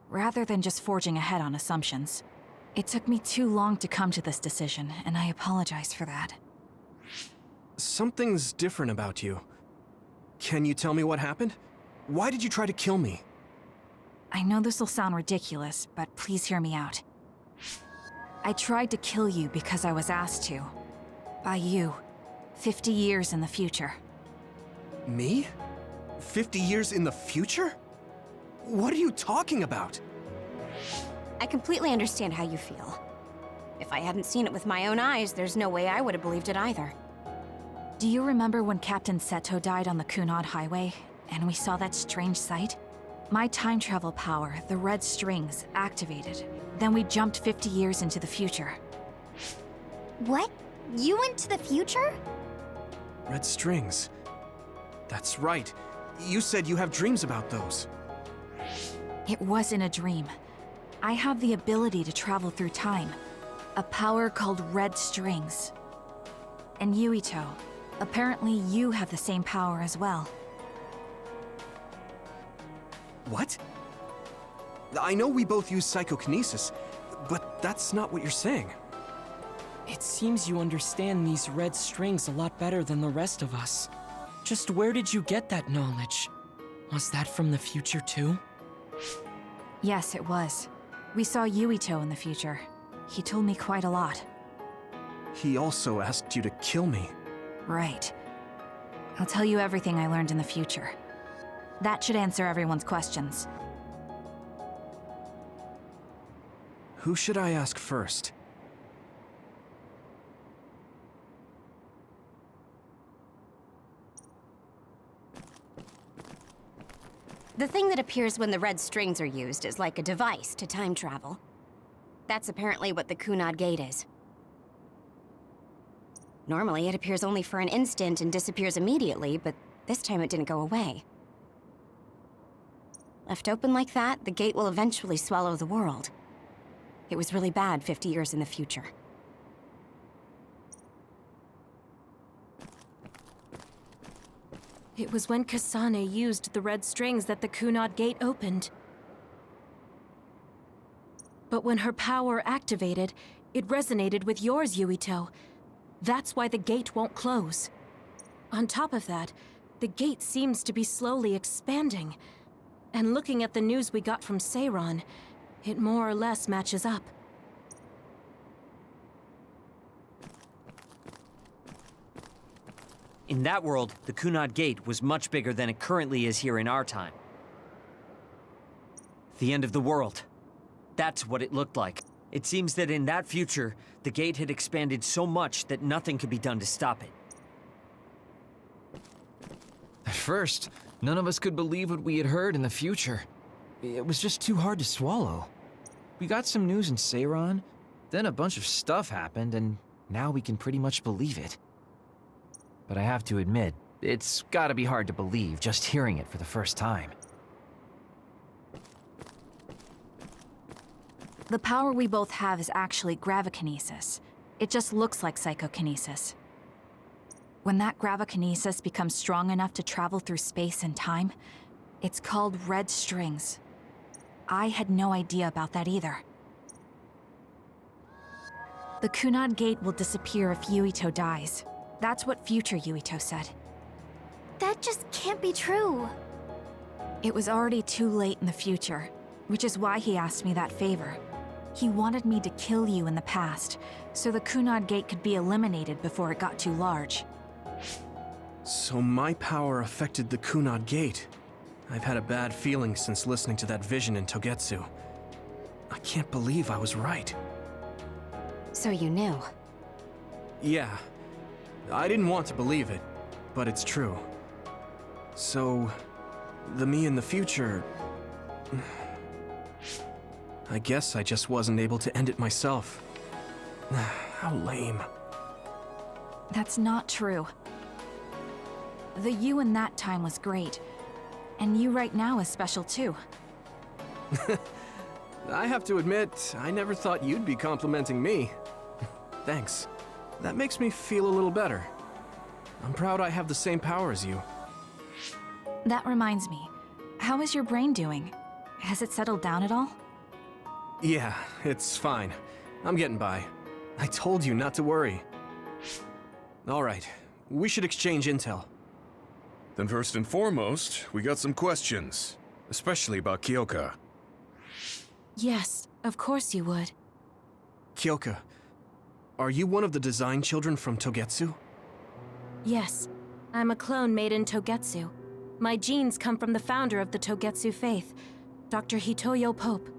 rather than just forging ahead on assumptions. It took me too long to come to this decision, and I apologize for that. Something's different about you. Can you tell me what happened? Why did you try to kill me? I know this will sound ridiculous, but please hear me out. I tried to kill you because I was asked to. By you. 50 years in the future. Me? 50 years in the future? What are you talking about? I completely understand how you feel. If I hadn't seen it with my own eyes, there's no way I would have believed it either. Do you remember when Captain Seto died on the Kunad Highway, and we saw that strange sight? My time travel power, the red strings, activated. Then we jumped 50 years into the future. What? You went to the future? Red strings. That's right. You said you have dreams about those. It wasn't a dream. I have the ability to travel through time. A power called red strings. And Yuito, apparently you have the same power as well. What? I know we both use psychokinesis, but that's not what you're saying. It seems you understand these red strings a lot better than the rest of us. Just where did you get that knowledge? Was that from the future too? Yes, it was. We saw Yuito in the future. He told me quite a lot. He also asked you to kill me. Right. I'll tell you everything I learned in the future. That should answer everyone's questions. Who should I ask first? The thing that appears when the red strings are used is like a device to time travel. That's apparently what the Kunad Gate is. Normally, it appears only for an instant and disappears immediately, but this time it didn't go away. Left open like that, the gate will eventually swallow the world. It was really bad 50 years in the future. It was when Kasane used the red strings that the Kunad Gate opened. But when her power activated, it resonated with yours, Yuito. That's why the gate won't close. On top of that, the gate seems to be slowly expanding. And looking at the news we got from Seiron, it more or less matches up. In that world, the Kunad Gate was much bigger than it currently is here in our time. The end of the world. That's what it looked like. It seems that in that future, the gate had expanded so much that nothing could be done to stop it. At first, none of us could believe what we had heard in the future. It was just too hard to swallow. We got some news in Seiron, then a bunch of stuff happened, and now we can pretty much believe it. But I have to admit, it's gotta be hard to believe just hearing it for the first time. The power we both have is actually gravikinesis. It just looks like psychokinesis. When that gravikinesis becomes strong enough to travel through space and time, it's called red strings. I had no idea about that either. The Kunad Gate will disappear if Yuito dies. That's what future Yuito said. That just can't be true. It was already too late in the future, which is why he asked me that favor. He wanted me to kill you in the past, so the Kunad Gate could be eliminated before it got too large. So my power affected the Kunad Gate. I've had a bad feeling since listening to that vision in Togetsu. I can't believe I was right. So you knew? Yeah. I didn't want to believe it, but it's true. So, the me in the future... I guess I just wasn't able to end it myself. How lame. That's not true. The you in that time was great, and you right now is special too. I have to admit, I never thought you'd be complimenting me. Thanks. That makes me feel a little better. I'm proud I have the same power as you. That reminds me, how is your brain doing? Has it settled down at all? Yeah, it's fine. I'm getting by. I told you not to worry. All right, we should exchange intel. Then first and foremost, we got some questions, especially about Kyoka. Yes, of course you would. Kyoka, are you one of the design children from Togetsu? Yes, I'm a clone made in Togetsu. My genes come from the founder of the Togetsu faith, Dr. Hitoyo Pope.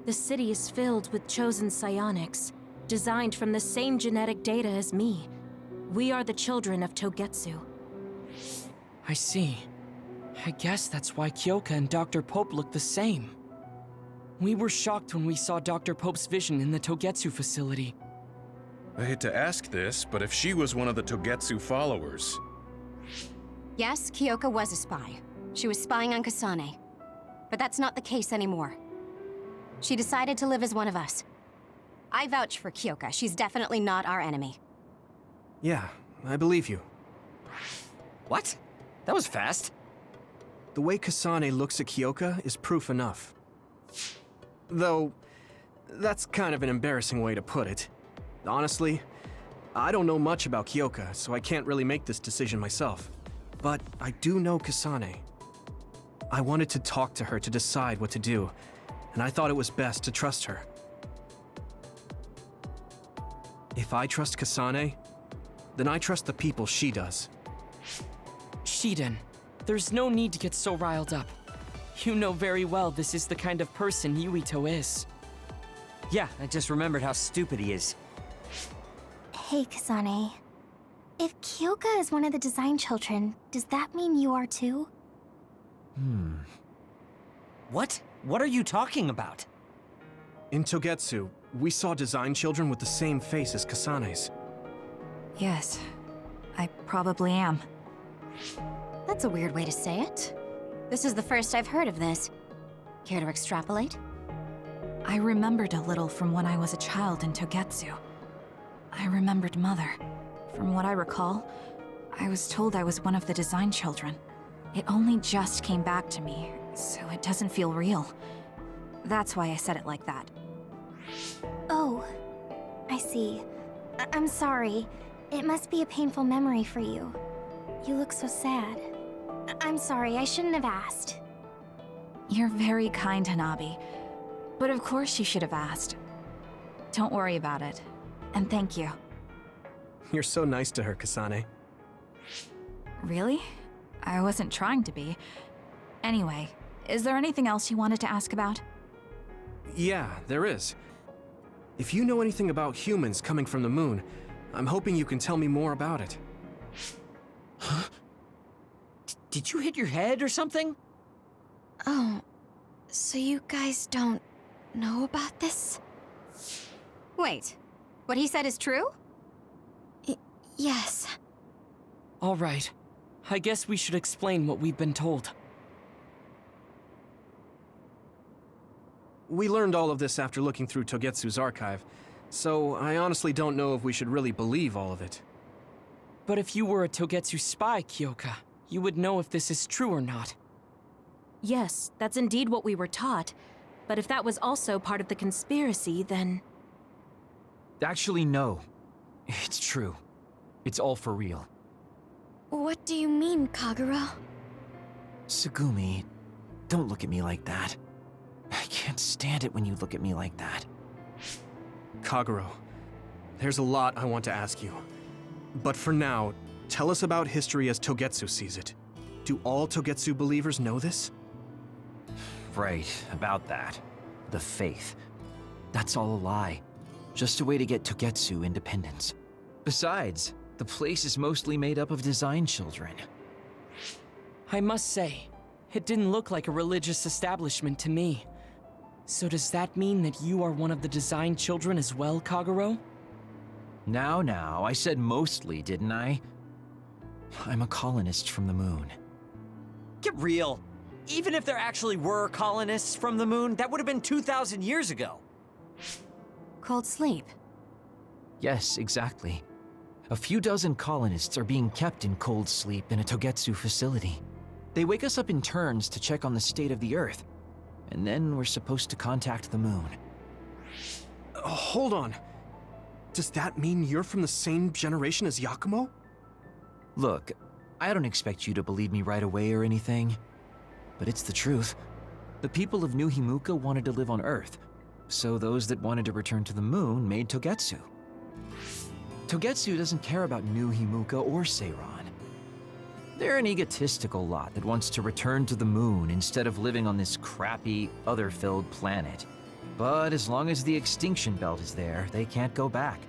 The city is filled with chosen psionics, designed from the same genetic data as me. We are the children of Togetsu. I see. I guess that's why Kyoka and Dr. Pope look the same. We were shocked when we saw Dr. Pope's vision in the Togetsu facility. I hate to ask this, but if she was one of the Togetsu followers... Yes, Kyoka was a spy. She was spying on Kasane. But that's not the case anymore. She decided to live as one of us. I vouch for Kyoka. She's definitely not our enemy. Yeah, I believe you. What? That was fast. The way Kasane looks at Kyoka is proof enough. Though, that's kind of an embarrassing way to put it. Honestly, I don't know much about Kyoka, so I can't really make this decision myself. But I do know Kasane. I wanted to talk to her to decide what to do, and I thought it was best to trust her. If I trust Kasane, then I trust the people she does. Shiden, There's no need to get so riled up. You know very well this is the kind of person Yuito is. Yeah, I just remembered how stupid he is. Hey, Kasane. If Kyoka is one of the design children, does that mean you are too? What? What are you talking about? In Togetsu, we saw design children with the same face as Kasane's. Yes, I probably am. That's a weird way to say it. This is the first I've heard of this. Care to extrapolate? I remembered a little from when I was a child in Togetsu. I remembered Mother. From what I recall, I was told I was one of the design children. It only just came back to me, so it doesn't feel real. That's why I said it like that. Oh, I see. I'm sorry. It must be a painful memory for you. You look so sad. I'm sorry, I shouldn't have asked. You're very kind, Hanabi. But of course you should have asked. Don't worry about it. And thank you. You're so nice to her, Kasane. Really? I wasn't trying to be. Anyway, is there anything else you wanted to ask about? Yeah, there is. If you know anything about humans coming from the moon, I'm hoping you can tell me more about it. Huh? Did you hit your head or something? Oh, so you guys don't know about this? Wait, what he said is true? Yes. All right. I guess we should explain what we've been told. We learned all of this after looking through Togetsu's archive, so I honestly don't know if we should really believe all of it. But if you were a Togetsu spy, Kyoka, you would know if this is true or not. Yes, that's indeed what we were taught. But if that was also part of the conspiracy, then... Actually, no. It's true. It's all for real. What do you mean, Kagura? Tsugumi, don't look at me like that. I can't stand it when you look at me like that. Kaguro, there's a lot I want to ask you. But for now, tell us about history as Togetsu sees it. Do all Togetsu believers know this? Right, about that. The faith. That's all a lie. Just a way to get Togetsu independence. Besides, the place is mostly made up of design children. I must say, it didn't look like a religious establishment to me. So does that mean that you are one of the design children as well, Kaguro? Now, I said mostly, didn't I? I'm a colonist from the moon. Get real. Even if there actually were colonists from the moon, that would have been 2,000 years ago. Cold sleep. Yes, exactly. A few dozen colonists are being kept in cold sleep in a Togetsu facility. They wake us up in turns to check on the state of the Earth, and then we're supposed to contact the moon. Hold on. Does that mean you're from the same generation as Yakumo? Look, I don't expect you to believe me right away or anything, but it's the truth. The people of New Himuka wanted to live on Earth, so those that wanted to return to the moon made Togetsu. Togetsu doesn't care about New Himuka or Seiran. They're an egotistical lot that wants to return to the moon instead of living on this crappy, other-filled planet. But as long as the extinction belt is there, they can't go back.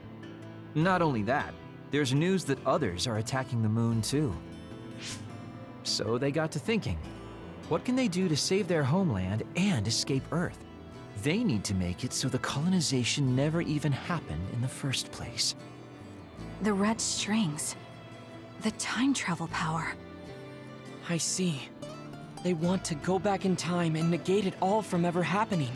Not only that, there's news that others are attacking the moon too. So they got to thinking, what can they do to save their homeland and escape Earth? They need to make it so the colonization never even happened in the first place. The red strings. The time travel power. I see. They want to go back in time and negate it all from ever happening.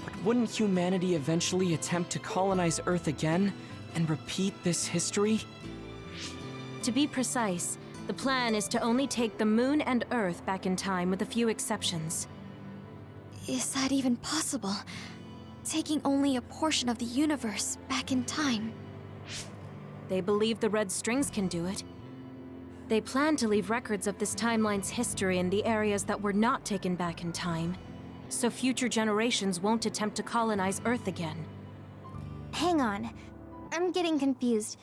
But wouldn't humanity eventually attempt to colonize Earth again and repeat this history? To be precise, the plan is to only take the moon and Earth back in time with a few exceptions. Is that even possible? Taking only a portion of the universe back in time? They believe the red strings can do it. They plan to leave records of this timeline's history in the areas that were not taken back in time, so future generations won't attempt to colonize Earth again. Hang on. I'm getting confused.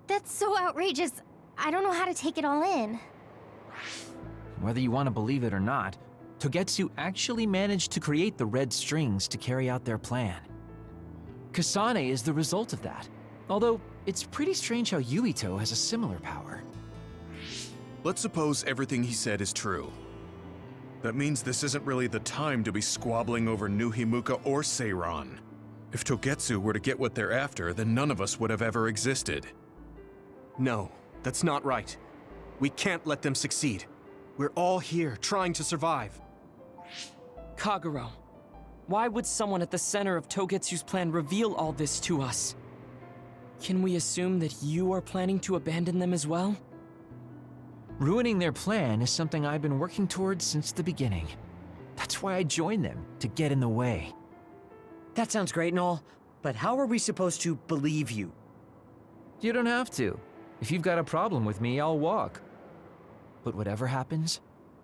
That's so outrageous. I don't know how to take it all in. whether you want to believe it or not, Togetsu actually managed to create the red strings to carry out their plan. Kasane is the result of that, although it's pretty strange how Yuito has a similar power. Let's suppose everything he said is true. That means this isn't really the time to be squabbling over New Himuka or Seiran. If Togetsu were to get what they're after, then none of us would have ever existed. No, that's not right. We can't let them succeed. We're all here, trying to survive. Kagero, why would someone at the center of Togetsu's plan reveal all this to us? Can we assume that you are planning to abandon them as well? Ruining their plan is something I've been working towards since the beginning. That's why I joined them, to get in the way. That sounds great and all, but how are we supposed to believe you? You don't have to. If you've got a problem with me, I'll walk. But whatever happens,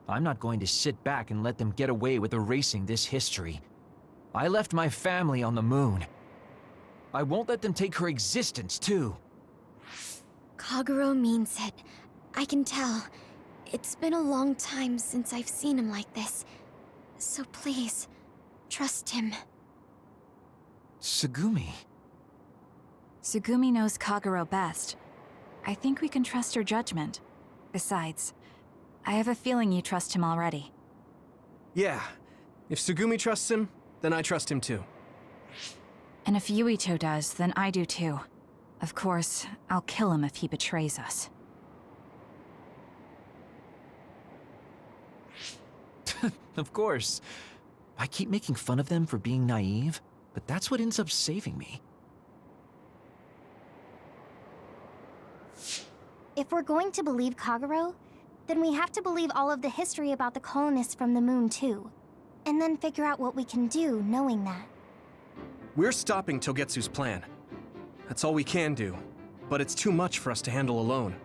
I'm not going to sit back and let them get away with erasing this history. I left my family on the moon. I won't let them take her existence, too. Kagero means it. I can tell. It's been a long time since I've seen him like this. So please, trust him. Tsugumi. Tsugumi knows Kagero best. I think we can trust her judgment. Besides, I have a feeling you trust him already. Yeah. If Tsugumi trusts him, then I trust him too. And if Yuito does, then I do too. Of course, I'll kill him if he betrays us. Of course. I keep making fun of them for being naive, but that's what ends up saving me. If we're going to believe Kagero, then we have to believe all of the history about the colonists from the moon too. And then figure out what we can do knowing that. We're stopping Togetsu's plan. That's all we can do. But it's too much for us to handle alone.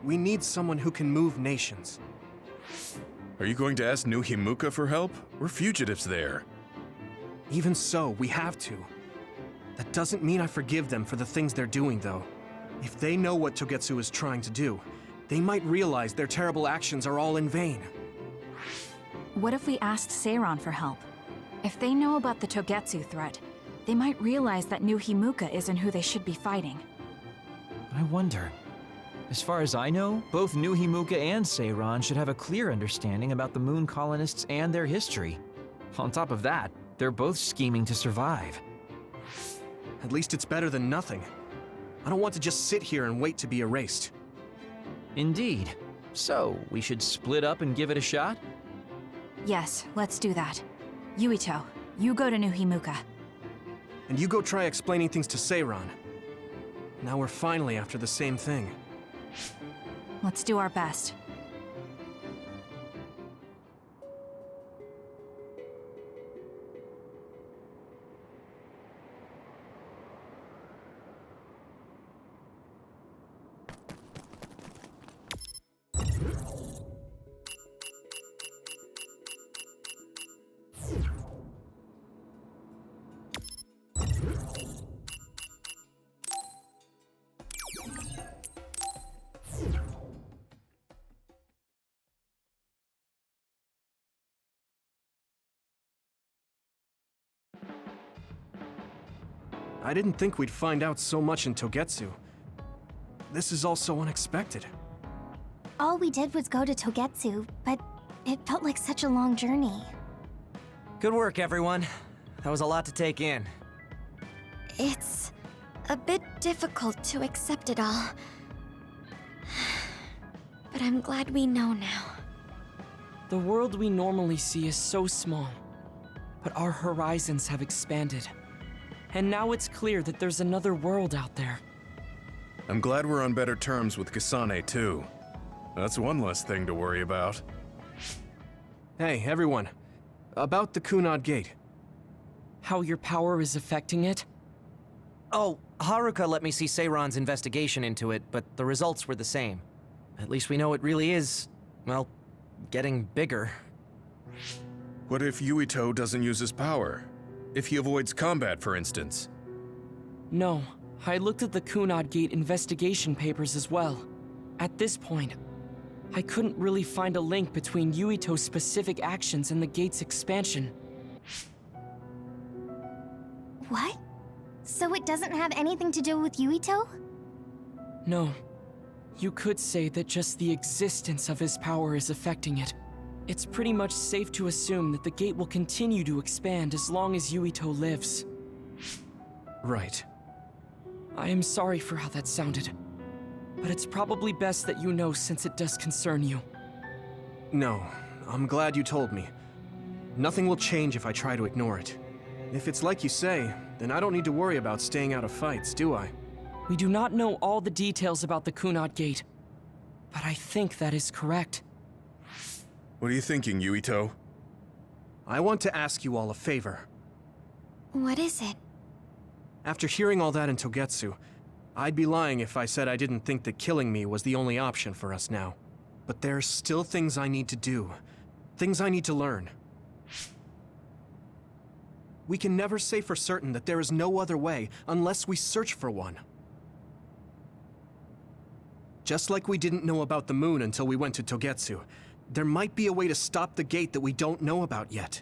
We need someone who can move nations. Are you going to ask New Himuka for help? We're fugitives there. Even so, we have to. That doesn't mean I forgive them for the things they're doing, though. If they know what Togetsu is trying to do, they might realize their terrible actions are all in vain. What if we asked Seiran for help? If they know about the Togetsu threat, they might realize that New Himuka isn't who they should be fighting. I wonder. As far as I know, both New Himuka and Seiran should have a clear understanding about the moon colonists and their history. On top of that, they're both scheming to survive. At least it's better than nothing. I don't want to just sit here and wait to be erased. Indeed. So, we should split up and give it a shot? Yes, let's do that. Yuito, you go to New Himuka. And you go try explaining things to Seiran. Now we're finally after the same thing. Let's do our best. I didn't think we'd find out so much in Togetsu. This is all so unexpected. All we did was go to Togetsu, but it felt like such a long journey. Good work, everyone. That was a lot to take in. It's a bit difficult to accept it all. But I'm glad we know now. The world we normally see is so small, but our horizons have expanded. And now it's clear that there's another world out there. I'm glad we're on better terms with Kasane, too. That's one less thing to worry about. Hey, everyone. About the Kunad Gate. How your power is affecting it? Oh, Haruka let me see Seiran's investigation into it, but the results were the same. At least we know it really is, well, getting bigger. What if Yuito doesn't use his power? If he avoids combat, for instance? No, I looked at the Kunad Gate investigation papers as well. At this point, I couldn't really find a link between Yuito's specific actions and the gate's expansion. What? So it doesn't have anything to do with Yuito? No. You could say that just the existence of his power is affecting it. It's pretty much safe to assume that the gate will continue to expand as long as Yuito lives. Right. I am sorry for how that sounded. But it's probably best that you know since it does concern you. No, I'm glad you told me. Nothing will change if I try to ignore it. If it's like you say, then I don't need to worry about staying out of fights, do I? We do not know all the details about the Kunad Gate, but I think that is correct. What are you thinking, Yuito? I want to ask you all a favor. What is it? After hearing all that in Togetsu, I'd be lying if I said I didn't think that killing me was the only option for us now. But there's still things I need to do. Things I need to learn. We can never say for certain that there is no other way unless we search for one. Just like we didn't know about the moon until we went to Togetsu, there might be a way to stop the gate that we don't know about yet.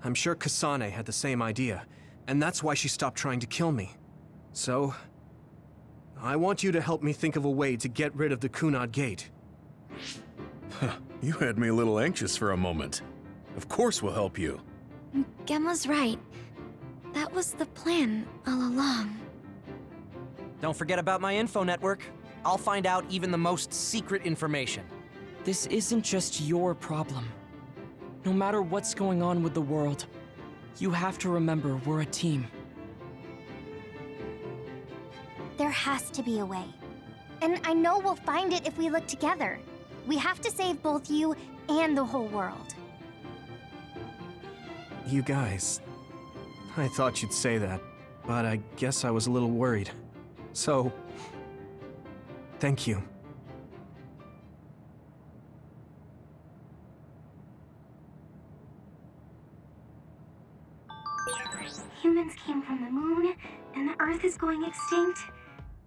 I'm sure Kasane had the same idea, and that's why she stopped trying to kill me. So, I want you to help me think of a way to get rid of the Kunad Gate. You had me a little anxious for a moment. Of course we'll help you. Gemma's right. That was the plan all along. Don't forget about my info network. I'll find out even the most secret information. This isn't just your problem. No matter what's going on with the world, you have to remember we're a team. There has to be a way. And I know we'll find it if we look together. We have to save both you and the whole world. You guys... I thought you'd say that, but I guess I was a little worried. So... thank you. Humans came from the moon, and the Earth is going extinct.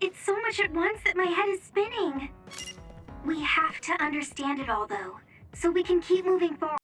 It's so much at once that my head is spinning. We have to understand it all, though, so we can keep moving forward.